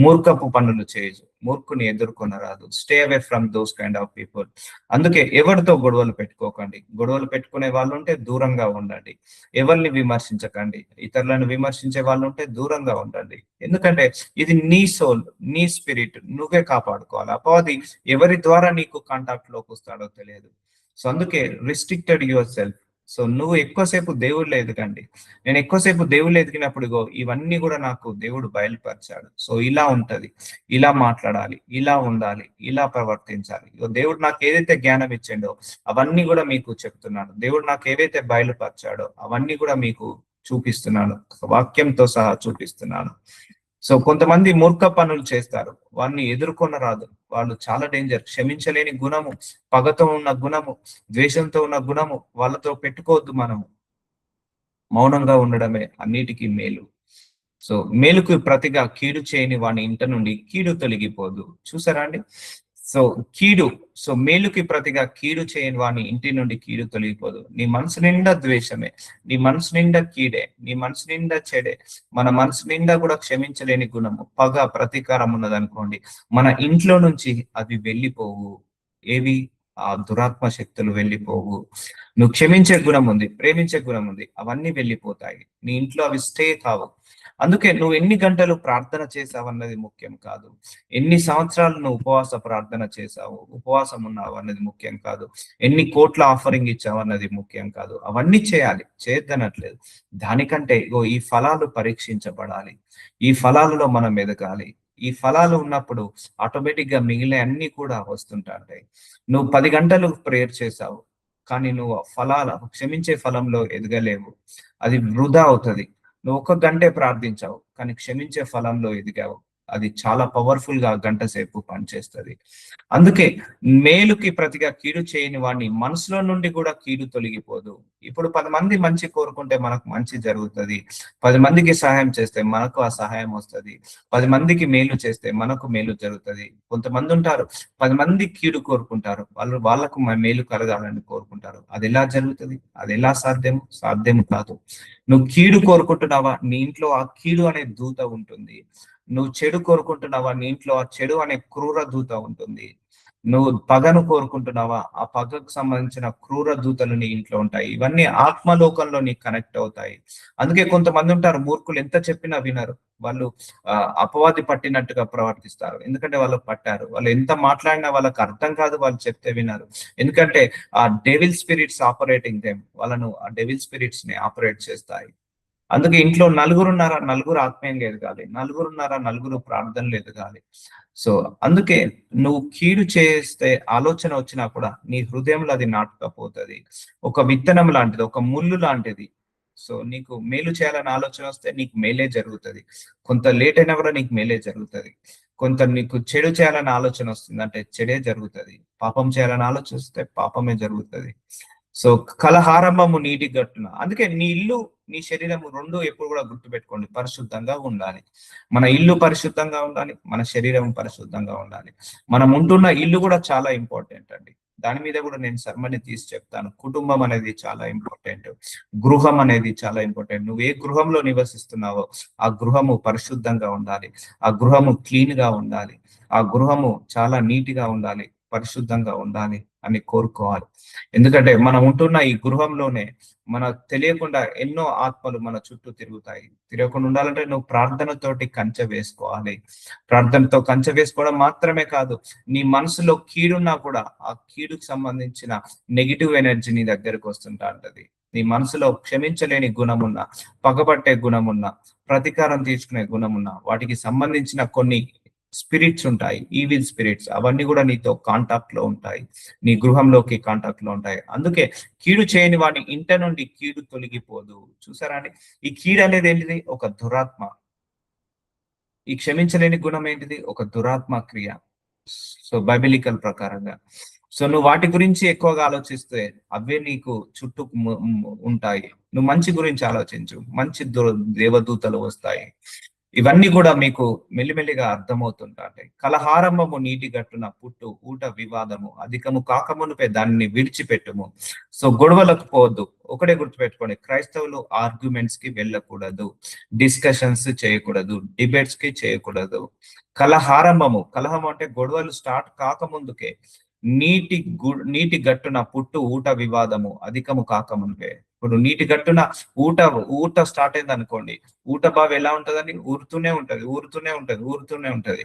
మూర్ఖపు పనులు చేయొచ్చు, మూర్ఖుని ఎదుర్కొనరాదు. Stay away from those kind of people. అందుకే ఎవరితో గొడవలు పెట్టుకోకండి. గొడవలు పెట్టుకునే వాళ్ళు ఉంటే దూరంగా ఉండండి. ఎవరిని విమర్శించకండి. ఇతరులను విమర్శించే వాళ్ళు ఉంటే దూరంగా ఉండండి. ఎందుకంటే ఇది నీ సోల్, నీ స్పిరిట్, నువ్వే కాపాడుకోవాలి. అపవాది ఎవరి ద్వారా నీకు కాంటాక్ట్ లోకి వస్తాడో తెలియదు. సో అందుకే రిస్ట్రిక్టెడ్ యువర్ సెల్ఫ్. సో నువ్వు ఎక్కువసేపు దేవుళ్ళు ఎదగండి. నేను ఎక్కువసేపు దేవుళ్ళు ఎదిగినప్పుడు ఇవన్నీ కూడా నాకు దేవుడు బయలుపరిచాడు. సో ఇలా ఉంటది, ఇలా మాట్లాడాలి, ఇలా ఉండాలి, ఇలా ప్రవర్తించాలి. దేవుడు నాకు ఏదైతే జ్ఞానం ఇచ్చిండో అవన్నీ కూడా మీకు చెప్తున్నాను. దేవుడు నాకు ఏదైతే బయలుపరిచాడో అవన్నీ కూడా మీకు చూపిస్తున్నాను, వాక్యంతో సహా చూపిస్తున్నాను. సో కొంతమంది మూర్ఖ పనులు చేస్తారు, వారిని ఎదుర్కొనరాదు. వాళ్ళు చాలా డేంజర్. క్షమించలేని గుణము, పగతో ఉన్న గుణము, ద్వేషంతో ఉన్న గుణము, వాళ్ళతో పెట్టుకోవద్దు. మనము మౌనంగా ఉండడమే అన్నిటికీ మేలు. సో మేలుకు ప్రతిగా కీడు చేయని వాని ఇంట నుండి కీడు తొలగిపోదు. చూసారా అండి? సో మేలుకి ప్రతిగా కీడు చేయని వాని ఇంటి నుండి కీడు తొలగిపోదు. నీ మనసు నిండా ద్వేషమే, నీ మనసు నిండా కీడే, నీ మనసు నిండా చెడే, మన మనసు నిండా కూడా క్షమించలేని గుణము, పగ, ప్రతీకారం ఉన్నదనుకోండి, మన ఇంట్లో నుంచి అవి వెళ్ళిపోవు. ఏవి? ఆ దురాత్మ శక్తులు వెళ్ళిపోవు. నువ్వు క్షమించే గుణం ఉంది, ప్రేమించే గుణం ఉంది, అవన్నీ వెళ్ళిపోతాయి. నీ ఇంట్లో అవి స్టే కావు. అందుకే నువ్వు ఎన్ని గంటలు ప్రార్థన చేసావు అన్నది ముఖ్యం కాదు. ఎన్ని సంవత్సరాలు నువ్వు ఉపవాస ప్రార్థన చేసావు, ఉపవాసం ఉన్నావు అన్నది ముఖ్యం కాదు. ఎన్ని కోట్ల ఆఫరింగ్ ఇచ్చావు అన్నది ముఖ్యం కాదు. అవన్నీ చేయాలి, చేయొద్దనట్లేదు. దానికంటే ఈ ఫలాలు పరీక్షించబడాలి, ఈ ఫలాలలో మనం ఎదగాలి. ఈ ఫలాలు ఉన్నప్పుడు ఆటోమేటిక్ గా మిగిలిన అన్ని కూడా వస్తుంటాయి. నువ్వు 10 గంటలు ప్రేయర్ చేసావు, కానీ నువ్వు క్షమించే ఫలంలో ఎదగలేవు, అది వృధా అవుతుంది. నువ్వు 1 గంటే ప్రార్థించావు, కానీ క్షమించే ఫలంలో ఎదిగావు, అది చాలా పవర్ఫుల్ గా గంట సేపు పనిచేస్తుంది. అందుకే మేలుకి ప్రతిగా కీడు చేయని వాడిని మనసులో నుండి కూడా కీడు తొలగిపోదు. ఇప్పుడు 10 మంది మంచి కోరుకుంటే మనకు మంచి జరుగుతుంది, 10 మందికి సహాయం చేస్తే మనకు ఆ సహాయం వస్తుంది, 10 మందికి మేలు చేస్తే మనకు మేలు జరుగుతుంది. కొంతమంది ఉంటారు 10 మంది కీడు కోరుకుంటారు, వాళ్ళకు మేలు కలగాలని కోరుకుంటారు. అది ఎలా జరుగుతుంది? అది ఎలా సాధ్యం కాదు. నువ్వు కీడు కోరుకుంటున్నావా, నీ ఇంట్లో ఆ కీడు అనే దూత ఉంటుంది. నువ్వు చెడు కోరుకుంటున్నావా, నీ ఇంట్లో ఆ చెడు అనే క్రూర దూత ఉంటుంది. నువ్వు పగను కోరుకుంటున్నావా, ఆ పగకు సంబంధించిన క్రూర దూతలు నీ ఇంట్లో ఉంటాయి. ఇవన్నీ ఆత్మలోకంలో నీకు కనెక్ట్ అవుతాయి. అందుకే కొంతమంది ఉంటారు మూర్ఖులు, ఎంత చెప్పినా వినరు. వాళ్ళు అపవాది పట్టినట్టుగా ప్రవర్తిస్తారు, ఎందుకంటే వాళ్ళు పట్టారు. వాళ్ళు ఎంత మాట్లాడినా వాళ్ళకి అర్థం కాదు, వాళ్ళు చెప్తే వినరు. ఎందుకంటే ఆ డెవిల్ స్పిరిట్స్ ఆపరేటింగ్ దెమ్, వాళ్ళను ఆ డెవిల్ స్పిరిట్స్ ని ఆపరేట్ చేస్తాయి. అందుకే ఇంట్లో నలుగురు ఆత్మీయంగా ఎదగాలి, నలుగురు ప్రార్థనలు ఎదగాలి. సో అందుకే నువ్వు కీడు చేస్తే ఆలోచన వచ్చినా కూడా నీ హృదయంలో అది నాటుకపోతుంది. ఒక విత్తనం లాంటిది, ఒక ముళ్ళు లాంటిది. సో నీకు మేలు చేయాలని ఆలోచన వస్తే నీకు మేలే జరుగుతుంది. కొంత లేట్ అయినా కూడా నీకు మేలే జరుగుతుంది. కొంత నీకు చెడు చేయాలని ఆలోచన వస్తుంది అంటే చెడే జరుగుతుంది, పాపం చేయాలని ఆలోచన వస్తే పాపమే జరుగుతుంది. సో కలహారంభము నీటి గట్టున, అందుకే నీ ఇల్లు నీ శరీరము రెండు ఎప్పుడు కూడా గుర్తుపెట్టుకోండి, పరిశుద్ధంగా ఉండాలి. మన ఇల్లు పరిశుద్ధంగా ఉండాలి, మన శరీరం పరిశుద్ధంగా ఉండాలి. మనం ఉంటున్న ఇల్లు కూడా చాలా ఇంపార్టెంట్ అండి. దాని మీద కూడా నేను సర్మని తీసి చెప్తాను. కుటుంబం అనేది చాలా ఇంపార్టెంట్, గృహం అనేది చాలా ఇంపార్టెంట్. నువ్వు ఏ గృహంలో నివసిస్తున్నావో ఆ గృహము పరిశుద్ధంగా ఉండాలి, ఆ గృహము క్లీన్ గా ఉండాలి, ఆ గృహము చాలా నీట్ గా ఉండాలి, పరిశుద్ధంగా ఉండాలి అని కోరుకోవాలి. ఎందుకంటే మనం ఉంటున్న ఈ గృహంలోనే మనకు తెలియకుండా ఎన్నో ఆత్మలు మన చుట్టూ తిరుగుతాయి. తిరగకుండా ఉండాలంటే నువ్వు ప్రార్థనతోటి కంచె వేసుకోవాలి. ప్రార్థనతో కంచె వేసుకోవడం మాత్రమే కాదు, నీ మనసులో కీడున్నా కూడా ఆ కీడుకు సంబంధించిన నెగిటివ్ ఎనర్జీ నీ దగ్గరకు వస్తుంటా ఉంటది. నీ మనసులో క్షమించలేని గుణమున్నా, పగబట్టే గుణమున్నా, ప్రతీకారం తీర్చుకునే గుణమున్నా, వాటికి సంబంధించిన కొన్ని స్పిరిట్స్ ఉంటాయి, ఈవిల్ స్పిరిట్స్, అవన్నీ కూడా నీతో కాంటాక్ట్ లో ఉంటాయి, నీ గృహంలోకి కాంటాక్ట్ లో ఉంటాయి. అందుకే కీడు చేయని వాడి ఇంట నుండి కీడు తొలగిపోదు. చూసారా అండి, ఈ కీడు అనేది ఏంటిది? ఒక దురాత్మ. ఈ క్షమించలేని గుణం ఏంటిది? ఒక దురాత్మ క్రియ. సో బైబిలికల్ ప్రకారంగా. సో నువ్వు వాటి గురించి ఎక్కువగా ఆలోచిస్తే అవే నీకు చుట్టూ ఉంటాయి. నువ్వు మంచి గురించి ఆలోచించు, మంచి దేవదూతలు వస్తాయి. ఇవన్నీ కూడా మీకు మెల్లిమెల్లిగా అర్థమవుతుంటాయి. కలహారంభము నీటి గట్టున పుట్టు ఊట వివాదము అధికము కాకమునుపై దానిని విడిచిపెట్టుము. సో గొడవలకు పోవద్దు. ఒకటే గుర్తుపెట్టుకోండి, క్రైస్తవులు ఆర్గ్యుమెంట్స్ కి వెళ్ళకూడదు, డిస్కషన్స్ చేయకూడదు, డిబేట్స్ కి చేయకూడదు. కలహారంభము, కలహం అంటే గొడవలు స్టార్ట్ కాకముందుకే నీటి గట్టున పుట్టు ఊట వివాదము అధికము కాకముందుకే. ఇప్పుడు నీటి గట్టున ఊట స్టార్ట్ అయింది అనుకోండి, ఊట బావి ఎలా ఉంటదని ఊరుతూనే ఉంటది.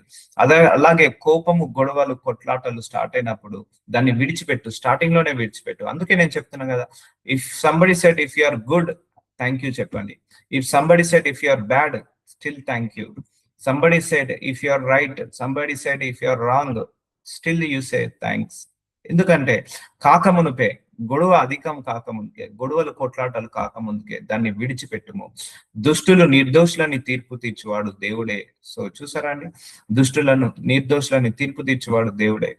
అలాగే కోపము, గొడవలు, కొట్లాటలు స్టార్ట్ అయినప్పుడు దాన్ని విడిచిపెట్టు, స్టార్టింగ్ లోనే విడిచిపెట్టు. అందుకే నేను చెప్తున్నాను కదా, if somebody said if you are good, thank you చెప్పండి. If somebody said if you are bad, still thank you. Somebody said if you are right, somebody said if you are wrong, still you say thanks. ఎందుకంటే కాకమునుపే, గొడవ అధికం కాకముందుకే, గొడవలు కొట్లాటలు కాకముందుకే దాన్ని విడిచిపెట్టుము. దుష్టులు నిర్దోషులని తీర్పు తీర్చువాడు దేవుడే. సో చూసారా అండి, దుష్టులను నిర్దోషులని తీర్పు తీర్చువాడు దేవుడే.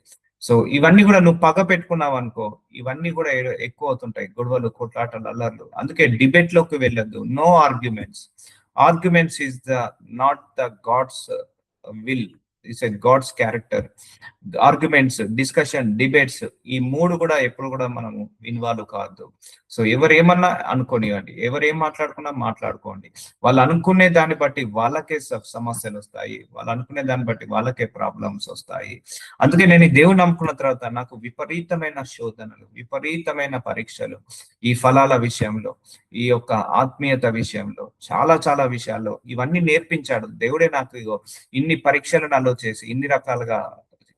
సో ఇవన్నీ కూడా నువ్వు పగ పెట్టుకున్నావు అనుకో, ఇవన్నీ కూడా ఎక్కువ అవుతుంటాయి, గొడవలు, కొట్లాటలు, అల్లర్లు. అందుకే డిబేట్ లోకి వెళ్ళొద్దు. No arguments. Arguments is not the God's will, it's a God's character. Arguments, discussion, debates, ఈ మూడు కూడా ఎప్పుడు కూడా మనము ఇన్వాల్వ్ కావద్దు. సో ఎవరు ఏమన్నా అనుకోనివ్వండి, ఎవరు ఏం మాట్లాడుకున్నా మాట్లాడుకోండి. వాళ్ళు అనుకునే దాన్ని బట్టి వాళ్ళకే సమస్యలు వస్తాయి, వాళ్ళు అనుకునే దాన్ని బట్టి వాళ్ళకే ప్రాబ్లమ్స్ వస్తాయి. అందుకే నేను ఈ దేవుని నమ్ముకున్న తర్వాత నాకు విపరీతమైన శోధనలు, విపరీతమైన పరీక్షలు, ఈ ఫలాల విషయంలో, ఈ యొక్క ఆత్మీయత విషయంలో, చాలా చాలా విషయాల్లో ఇవన్నీ నేర్పించాడు దేవుడే. నాకు ఇన్ని పరీక్షలు నాలో చేసి ఇన్ని రకాలుగా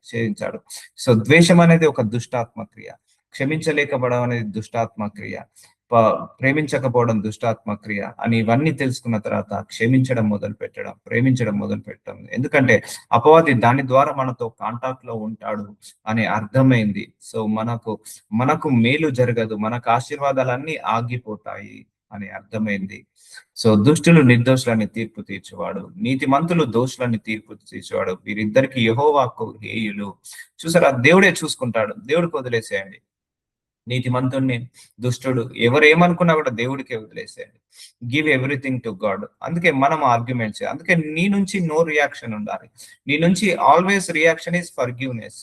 చేయించాడు. సో ద్వేషం అనేది ఒక దుష్టాత్మ క్రియ, క్షమించలేకపోవడం అనేది దుష్టాత్మ క్రియ, ప్రేమించకపోవడం దుష్టాత్మ క్రియ అని ఇవన్నీ తెలుసుకున్న తర్వాత క్షమించడం మొదలు పెట్టడం, ప్రేమించడం మొదలు పెట్టడం. ఎందుకంటే అపవాది దాని ద్వారా మనతో కాంటాక్ట్ లో ఉంటాడు అని అర్థమైంది. సో మనకు మేలు జరగదు, మనకు ఆశీర్వాదాలన్నీ ఆగిపోతాయి అని అర్థమైంది. సో దుష్టులు నిర్దోషులని తీర్పు తీర్చేవాడు, నీతిమంతులు దోషులని తీర్పు తీర్చేవాడు, వీరిద్దరికి యెహోవాకు హేయులు. చూసారా, దేవుడే చూసుకుంటాడు, దేవుడికి వదిలేసేయండి. నీతిమంతుణ్ణి, దుష్టుడు, ఎవరు ఏమనుకున్నా కూడా దేవుడికే వదిలేసేయండి. Give everything to God. అందుకే మనం ఆర్గ్యుమెంట్స్, అందుకే నీ నుంచి నో రియాక్షన్ ఉండాలి. నీ నుంచి always reaction is forgiveness.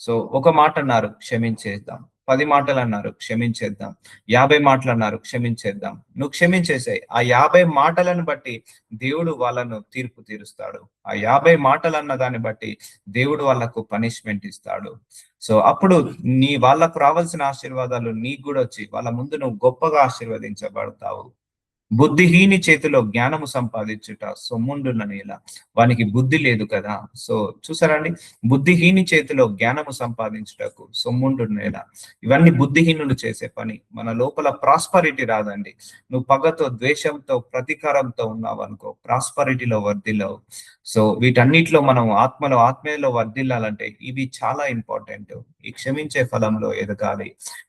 So ఒక మాట అన్నారు, క్షమించేద్దాం. 10 మాటలు అన్నారు, క్షమించేద్దాం. 50 మాటలు అన్నారు, క్షమించేద్దాం. నువ్వు క్షమించేసాయి, ఆ 50 మాటలను బట్టి దేవుడు వాళ్ళను తీర్పు తీరుస్తాడు. ఆ 50 మాటలు అన్న దాన్ని బట్టి దేవుడు వాళ్ళకు పనిష్మెంట్ ఇస్తాడు. సో అప్పుడు వాళ్ళకు రావాల్సిన ఆశీర్వాదాలు నీకు కూడా వచ్చి వాళ్ళ ముందు నువ్వు గొప్పగా ఆశీర్వదించబడతావు. బుద్ధిహీని చేతిలో జ్ఞానము సంపాదించుట సొమ్ముండున్న నేల, వానికి బుద్ధి లేదు కదా. సో చూసారండి, బుద్ధిహీని చేతిలో జ్ఞానము సంపాదించుటకు సొమ్ముండున్న నేల, ఇవన్నీ బుద్ధిహీనులు చేసే పని. మన లోపల ప్రాస్పరిటీ రాదండి. నువ్వు పగతో, ద్వేషంతో, ప్రతీకారంతో ఉన్నావు అనుకో, ప్రాస్పరిటీలో వర్ధిల్లవు. సో వీటన్నిటిలో మనం ఆత్మీయలో వర్ధిల్లాలంటే ఇవి చాలా ఇంపార్టెంట్. ఈ క్షమించే ఫలంలో ఎదగాలి.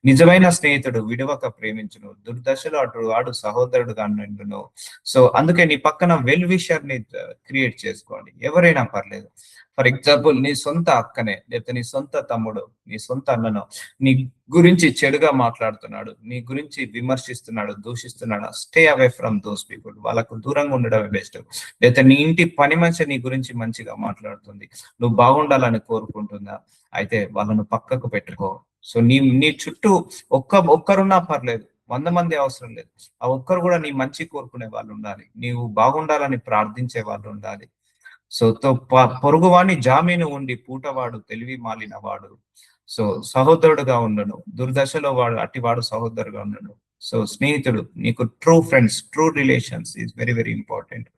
నిజమైన స్నేహితుడు విడవక ప్రేమించును, దుర్దశలో అటు వాడు సహోదరుడుగా నిండును. సో అందుకే నీ పక్కన వెల్ విషర్ ని క్రియేట్ చేసుకోండి, ఎవరైనా పర్లేదు. ఫర్ ఎగ్జాంపుల్ నీ సొంత అక్కనే, లేకపోతే నీ సొంత తమ్ముడు, నీ సొంత అన్నను నీ గురించి చెడుగా మాట్లాడుతున్నాడు, నీ గురించి విమర్శిస్తున్నాడు, దూషిస్తున్నాడు, stay away from those people. వాళ్ళకు దూరంగా ఉండడమే బెస్ట్. లేకపోతే నీ ఇంటి పని మనిషి నీ గురించి మంచిగా మాట్లాడుతుంది, నువ్వు బాగుండాలని కోరుకుంటుందా, అయితే వాళ్ళను పక్కకు పెట్టుకో. సో నీ చుట్టూ ఒక్కరున్నా పర్లేదు, 100 మంది అవసరం లేదు. ఆ ఒక్కరు కూడా నీ మంచి కోరుకునే వాళ్ళు ఉండాలి, నీవు బాగుండాలని ప్రార్థించే వాళ్ళు ఉండాలి. సో పొరుగువాని జామీను ఉండి పూటవాడు తెలివి మాలిన వాడు. సో సహోదరుడుగా ఉండను, దుర్దశలో వాడు అట్టివాడు సహోదరుగా ఉండను. సో స్నేహితుడు, నీకు true friends, true relations is very very important.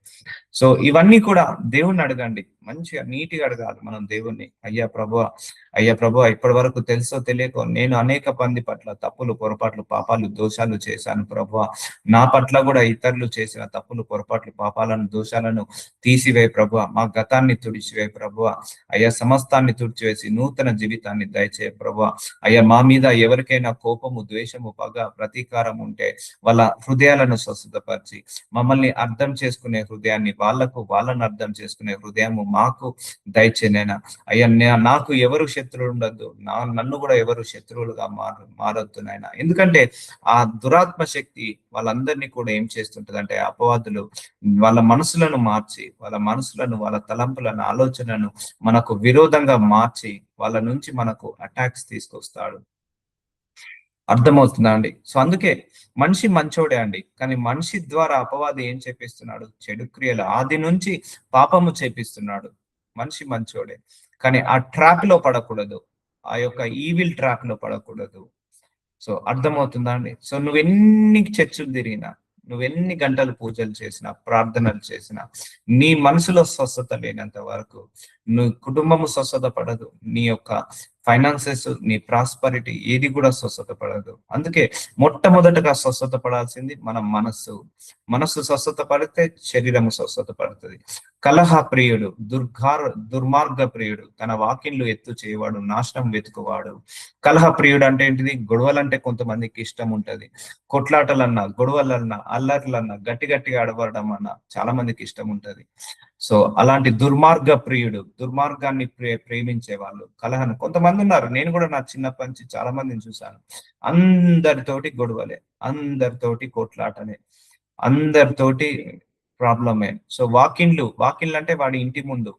So ఇవన్నీ కూడా దేవుణ్ణి అడగండి, మంచిగా నీట్గా అడగాలి మనం దేవుణ్ణి. అయ్యా ప్రభువా, ఇప్పటి వరకు తెలుసో తెలియకో నేను అనేక మంది పట్ల తప్పులు, పొరపాట్లు, పాపాలు, దోషాలు చేశాను ప్రభువా. నా పట్ల కూడా ఇతరులు చేసిన తప్పులు, పొరపాట్లు, పాపాలను, దోషాలను తీసివేయి ప్రభువా. మా గతాన్ని తుడిచివేయి ప్రభువా. అయ్యా సమస్తాన్ని తుడిచివేసి నూతన జీవితాన్ని దయచేయ ప్రభువా. అయ్యా మా మీద ఎవరికైనా కోపము, ద్వేషము, పగ, ప్రతీకారం ఉంటే వాళ్ళ హృదయాలను స్వస్థతపరిచి మమ్మల్ని అర్థం చేసుకునే హృదయాన్ని, వాళ్ళను అర్థం చేసుకునే హృదయము మాకు దయచేనైనా. అయ్యా నాకు ఎవరు శత్రువులు ఉండద్దు, నన్ను కూడా ఎవరు శత్రువులుగా మారొద్దు నాయన. ఎందుకంటే ఆ దురాత్మ శక్తి వాళ్ళందరినీ కూడా ఏం చేస్తుంటది అంటే, అపవాదులు వాళ్ళ మనసులను మార్చి, వాళ్ళ తలంపులను, ఆలోచనలను మనకు విరోధంగా మార్చి వాళ్ళ నుంచి మనకు అటాక్స్ తీసుకొస్తాడు. అర్థమవుతుందా అండి? సో అందుకే మనిషి మంచోడే అండి, కానీ మనిషి ద్వారా అపవాది ఏం చేపిస్తున్నాడు, చెడు క్రియలు ఆది నుంచి పాపము చేపిస్తున్నాడు. మనిషి మంచోడే, కానీ ఆ ట్రాప్ లో పడకూడదు, ఆ యొక్క ఈవిల్ ట్రాప్ లో పడకూడదు. సో అర్థమవుతుందా అండి? సో నువ్వెన్ని చర్చలు తిరిగినా, నువ్వెన్ని గంటలు పూజలు చేసినా, ప్రార్థనలు చేసినా, నీ మనసులో స్వస్థత లేనంత వరకు నువ్వు కుటుంబము స్వస్థత పడదు, నీ యొక్క ఫైనాన్సెస్, నీ ప్రాస్పరిటీ ఏది కూడా స్వస్థత పడదు. అందుకే మొట్టమొదటగా స్వస్థత పడాల్సింది మన మనస్సు స్వస్థత పడితే శరీరము స్వస్థత పడుతుంది. కలహ ప్రియుడు, దుర్మార్గ ప్రియుడు, తన వాకిన్లు ఎత్తు చేయవాడు, నాశనం వెతుకువాడు. కలహ ప్రియుడు అంటే ఏంటిది? గొడవలంటే కొంతమందికి ఇష్టం ఉంటది, కొట్లాటలన్నా, గొడవలన్నా, అల్లర్లన్నా, గట్టిగా అడవడం అన్నా చాలా మందికి ఇష్టం ఉంటది. సో అలాంటి దుర్మార్గ ప్రియుడు, దుర్మార్గాన్ని ప్రేమించే వాళ్ళు, కలహను. కొంతమంది ఉన్నారు, నేను కూడా నా చిన్నప్పటి నుంచి చాలా మందిని చూశాను, అందరితోటి గొడవలే, అందరితోటి కొట్లాటనే, అందరితోటి ప్రాబ్లమే. సో వాకిన్లు అంటే వాడి ఇంటి ముందు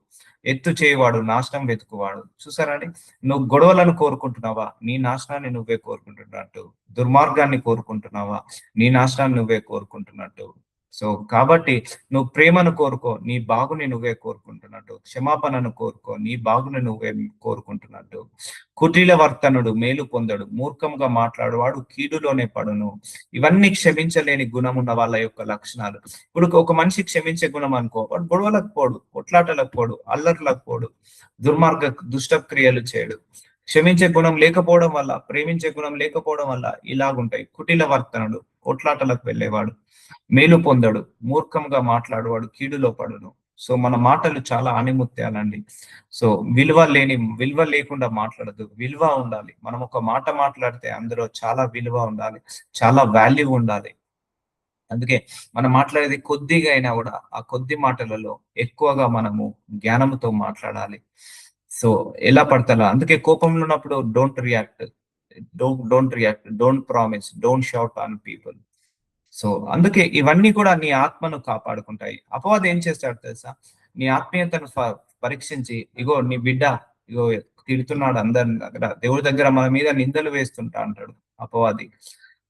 ఎత్తు చేయవాడు, నాశనం వెతుకువాడు. చూసారండి, నువ్వు గొడవలను కోరుకుంటున్నావా, నీ నాశనాన్ని నువ్వే కోరుకుంటున్నట్టు. దుర్మార్గాన్ని కోరుకుంటున్నావా, నీ నాశనాన్ని నువ్వే కోరుకుంటున్నట్టు. సో కాబట్టి నువ్వు ప్రేమను కోరుకో, నీ బాగుని నువ్వే కోరుకుంటున్నట్టు. క్షమాపణను కోరుకో, నీ బాగుని నువ్వే కోరుకుంటున్నట్టు. కుటిల వర్తనుడు మేలు పొందడు, మూర్ఖంగా మాట్లాడువాడు కీడులోనే పడును. ఇవన్నీ క్షమించలేని గుణం ఉన్న వాళ్ళ యొక్క లక్షణాలు. ఇప్పుడు ఒక మనిషి క్షమించే గుణం అనుకో, వాడు గొడవలకు పోడు, కొట్లాటలకు పోడు, అల్లర్లకు పోడు, దుష్ట క్రియలు చేయడు. క్షమించే గుణం లేకపోవడం వల్ల, ప్రేమించే గుణం లేకపోవడం వల్ల ఇలాగుంటాయి. కుటిల వర్తనుడు, కొట్లాటలకు వెళ్ళేవాడు, మేలు పొందడు, మూర్ఖంగా మాట్లాడువాడు కీడులో పడును. సో మన మాటలు చాలా ఆణిముత్యాలండి. సో విలువ లేకుండా మాట్లాడదు, విలువ ఉండాలి. మనం ఒక మాట మాట్లాడితే అందులో చాలా విలువ ఉండాలి, చాలా వాల్యూ ఉండాలి. అందుకే మనం మాట్లాడేది కొద్దిగా అయినా కూడా ఆ కొద్ది మాటలలో ఎక్కువగా మనము జ్ఞానంతో మాట్లాడాలి. సో ఎలా పడతా, అందుకే కోపంలో ఉన్నప్పుడు don't react, don't promise, don't shout on people. So అందుకే ఇవన్నీ కూడా నీ ఆత్మను కాపాడుకుంటాయి. అపవాది ఏం చేస్తాడు తెలుసా, నీ ఆత్మీయతను పరీక్షించి, ఇగో నీ బిడ్డ ఇగో తిడుతున్నాడు అందరి దగ్గర, దేవుడి దగ్గర మన మీద నిందలు వేస్తుంటా అంటాడు అపవాది.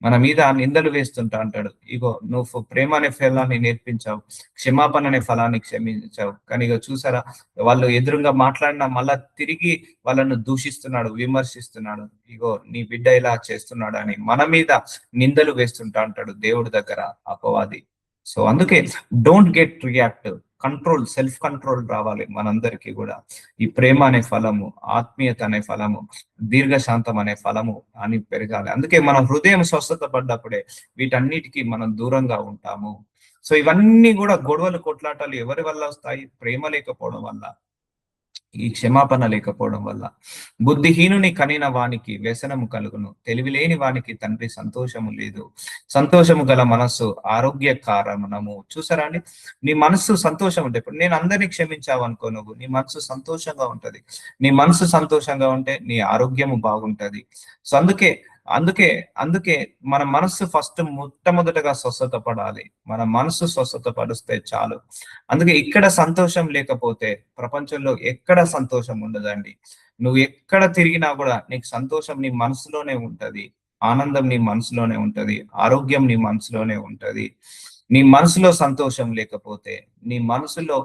మన మీద నిందలు వేస్తుంటా అంటాడు, ఇగో నువ్వు ప్రేమ అనే ఫలాన్ని నేర్పించావు, క్షమాపణ అనే ఫలాన్ని క్షమించావు, కానీ ఇక చూసారా వాళ్ళు ఎదురుగా మాట్లాడినా మళ్ళా తిరిగి వాళ్ళను దూషిస్తున్నాడు, విమర్శిస్తున్నాడు, ఇగో నీ బిడ్డ ఇలా చేస్తున్నాడు అని మన మీద నిందలు వేస్తుంటా అంటాడు దేవుడి దగ్గర అపవాది. సో అందుకే don't get react, self control రావాలి మనందరికీ కూడా. ఈ ప్రేమ అనే ఫలము, ఆత్మీయత అనే ఫలము, దీర్ఘశాంతం అనే ఫలము అని పెరగాలి. అందుకే మన హృదయం స్వస్థత పడ్డప్పుడే వీటన్నిటికీ మనం దూరంగా ఉంటాము. సో ఇవన్నీ కూడా గొడవలు, కొట్లాటలు ఎవరి వల్ల వస్తాయి? ప్రేమ లేకపోవడం వల్ల. ఈ క్షమాపణ లేకపోవడం వల్ల. బుద్ధిహీనుని కనిన వానికి వ్యసనము కలుగును, తెలివిలేని వానికి తండ్రి సంతోషము లేదు. సంతోషము గల మనస్సు ఆరోగ్య కారణము. చూసారా అండి, నీ మనస్సు సంతోషం ఉంటే, ఇప్పుడు నేను అందరినీ క్షమించావు అనుకో, నువ్వు నీ మనసు సంతోషంగా ఉంటది. నీ మనసు సంతోషంగా ఉంటే నీ ఆరోగ్యము బాగుంటది. సో అందుకే అందుకే అందుకే మన మనస్సు ఫస్ట్ మొట్టమొదటగా స్వస్థత పడాలి. మన మనస్సు స్వస్థత పడిస్తే చాలు. అందుకే ఇక్కడ సంతోషం లేకపోతే ప్రపంచంలో ఎక్కడ సంతోషం ఉండదండి. నువ్వు ఎక్కడ తిరిగినా కూడా నీకు సంతోషం నీ మనసులోనే ఉంటది, ఆనందం నీ మనసులోనే ఉంటది, ఆరోగ్యం నీ మనసులోనే ఉంటది. నీ మనసులో సంతోషం లేకపోతే, నీ మనసులో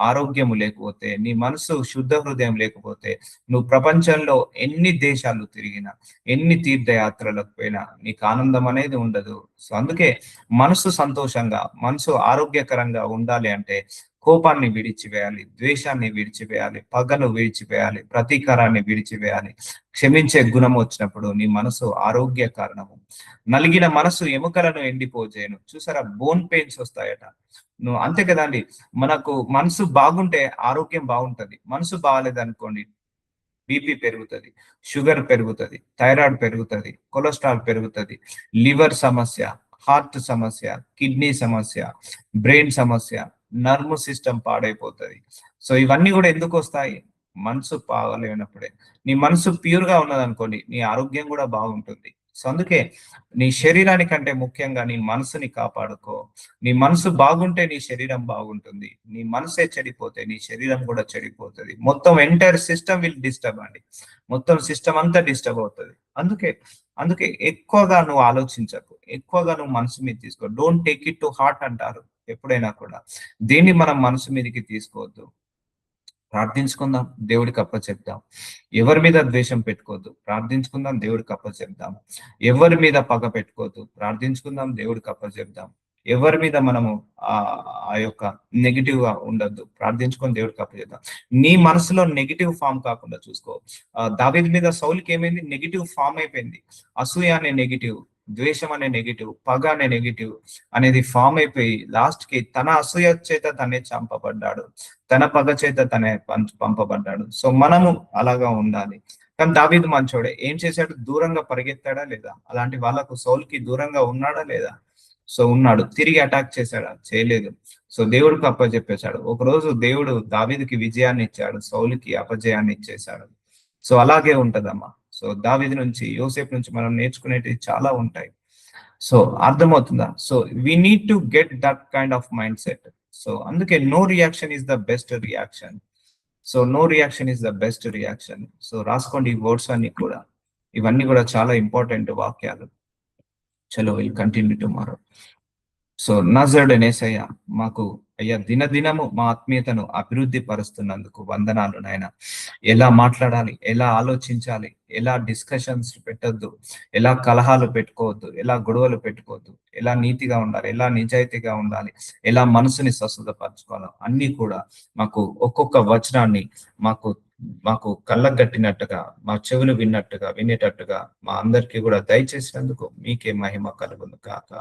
ఆరోగ్యము లేకపోతే, నీ మనసు శుద్ధ హృదయం లేకపోతే, నువ్వు ప్రపంచంలో ఎన్ని దేశాలు తిరిగినా, ఎన్ని తీర్థయాత్రలకు పోయినా నీకు ఆనందం అనేది ఉండదు. సో అందుకే మనసు సంతోషంగా, మనసు ఆరోగ్యకరంగా ఉండాలి అంటే కోపాన్ని విడిచివేయాలి, ద్వేషాన్ని విడిచివేయాలి, పగను విడిచివేయాలి, ప్రతీకారాన్ని విడిచివేయాలి. క్షమించే గుణం వచ్చినప్పుడు నీ మనసు ఆరోగ్య కారణము. నలిగిన మనసు ఎముకలను ఎండిపోజేయను. చూసారా, బోన్ పెయిన్స్ వస్తాయట. నువ్వు అంతే కదండి, మనకు మనసు బాగుంటే ఆరోగ్యం బాగుంటది. మనసు బాగాలేదనుకోండి, బీపీ పెరుగుతుంది, షుగర్ పెరుగుతుంది, థైరాయిడ్ పెరుగుతుంది, కొలెస్ట్రాల్ పెరుగుతుంది, లివర్ సమస్య, హార్ట్ సమస్య, కిడ్నీ సమస్య, బ్రెయిన్ సమస్య, నర్వ్ సిస్టమ్ పాడైపోతుంది. సో ఇవన్నీ కూడా ఎందుకు వస్తాయి? మనసు బాగలేనప్పుడే. నీ మనసు ప్యూర్ గా ఉన్నదనుకోండి, నీ ఆరోగ్యం కూడా బాగుంటుంది. సో అందుకే నీ శరీరానికంటే ముఖ్యంగా నీ మనసుని కాపాడుకో. నీ మనసు బాగుంటే నీ శరీరం బాగుంటుంది. నీ మనసే చెడిపోతే నీ శరీరం కూడా చెడిపోతుంది. మొత్తం ఎంటైర్ సిస్టమ్ విల్ డిస్టర్బ్ అండి. మొత్తం సిస్టమ్ అంతా డిస్టర్బ్ అవుతుంది. అందుకే అందుకే ఎక్కువగా నువ్వు ఆలోచించకు, ఎక్కువగా నువ్వు మనసు మీద తీసుకో. Don't take it to heart అంటారు ఎప్పుడైనా కూడా. దేన్ని మనం మనసు మీదకి తీసుకోవద్దు. ప్రార్థించుకుందాం, దేవుడికి అప్పచెప్దాం. ఎవరి మీద ద్వేషం పెట్టుకోవద్దు, ప్రార్థించుకుందాం, దేవుడికి అప్పచెప్దాం. ఎవరి మీద పగ పెట్టుకోవద్దు, ప్రార్థించుకుందాం, దేవుడికి అప్పచెప్దాం. ఎవరి మీద మనము ఆ యొక్క నెగిటివ్ గా ఉండొద్దు, ప్రార్థించుకొని దేవుడికి అప్పచెప్దాం. నీ మనసులో నెగిటివ్ ఫామ్ కాకుండా చూసుకో. దావీదు మీద సౌలుకి ఏమైంది? నెగిటివ్ ఫామ్ అయిపోయింది. అసూయ అనే నెగిటివ్, ద్వేషం అనే నెగిటివ్, పగ అనే నెగిటివ్ అనేది ఫామ్ అయిపోయి లాస్ట్ కి తన అసూయ చేత తనే చంపబడ్డాడు, తన పగ చేత తనే పంపబడ్డాడు. సో మనము అలాగా ఉండాలి. కానీ దావీదు మంచోడే. ఏం చేశాడు? దూరంగా పరిగెత్తాడా లేదా? అలాంటి వాళ్ళకు సౌలుకి దూరంగా ఉన్నాడా లేదా? సో ఉన్నాడు. తిరిగి అటాక్ చేశాడా? చేయలేదు. సో దేవుడికి అప్పచెప్పేశాడు. ఒకరోజు దేవుడు దావీదుకి విజయాన్ని ఇచ్చాడు, సౌలుకి అపజయాన్ని ఇచ్చేశాడు. సో అలాగే ఉంటదమ్మా. సో దావీదు నుంచి, యోసేపు నుంచి మనం నేర్చుకునేటివి చాలా ఉంటాయి. సో అర్థమవుతుందా? So we need to get that kind of mindset. So అందుకే no reaction is the best reaction. So no reaction is the best reaction. So రాసుకోండి ఈ వర్డ్స్ అన్ని కూడా. ఇవన్నీ కూడా చాలా ఇంపార్టెంట్ వాక్యాలు. చలో విల్ కంటిన్యూ టుమారో. సో నజరుడైన యేసయ్య, మాకు అయ్యా దినదినము మా ఆత్మీయతను అభివృద్ధి పరుస్తున్నందుకు వందనాలు నాయన. ఎలా మాట్లాడాలి, ఎలా ఆలోచించాలి, ఎలా డిస్కషన్స్ పెట్టొద్దు, ఎలా కలహాలు పెట్టుకోవద్దు, ఎలా గొడవలు పెట్టుకోవద్దు, ఎలా నీతిగా ఉండాలి, ఎలా నిజాయితీగా ఉండాలి, ఎలా మనసుని స్వస్థతపరచుకోవాలి, అన్ని కూడా మాకు ఒక్కొక్క వచనాన్ని మాకు మాకు కళ్ళకు కట్టినట్టుగా, మా చెవులు విన్నట్టుగా, వినేటట్టుగా మా అందరికీ కూడా దయచేసినందుకు మీకే మహిమ కలుగును కాక.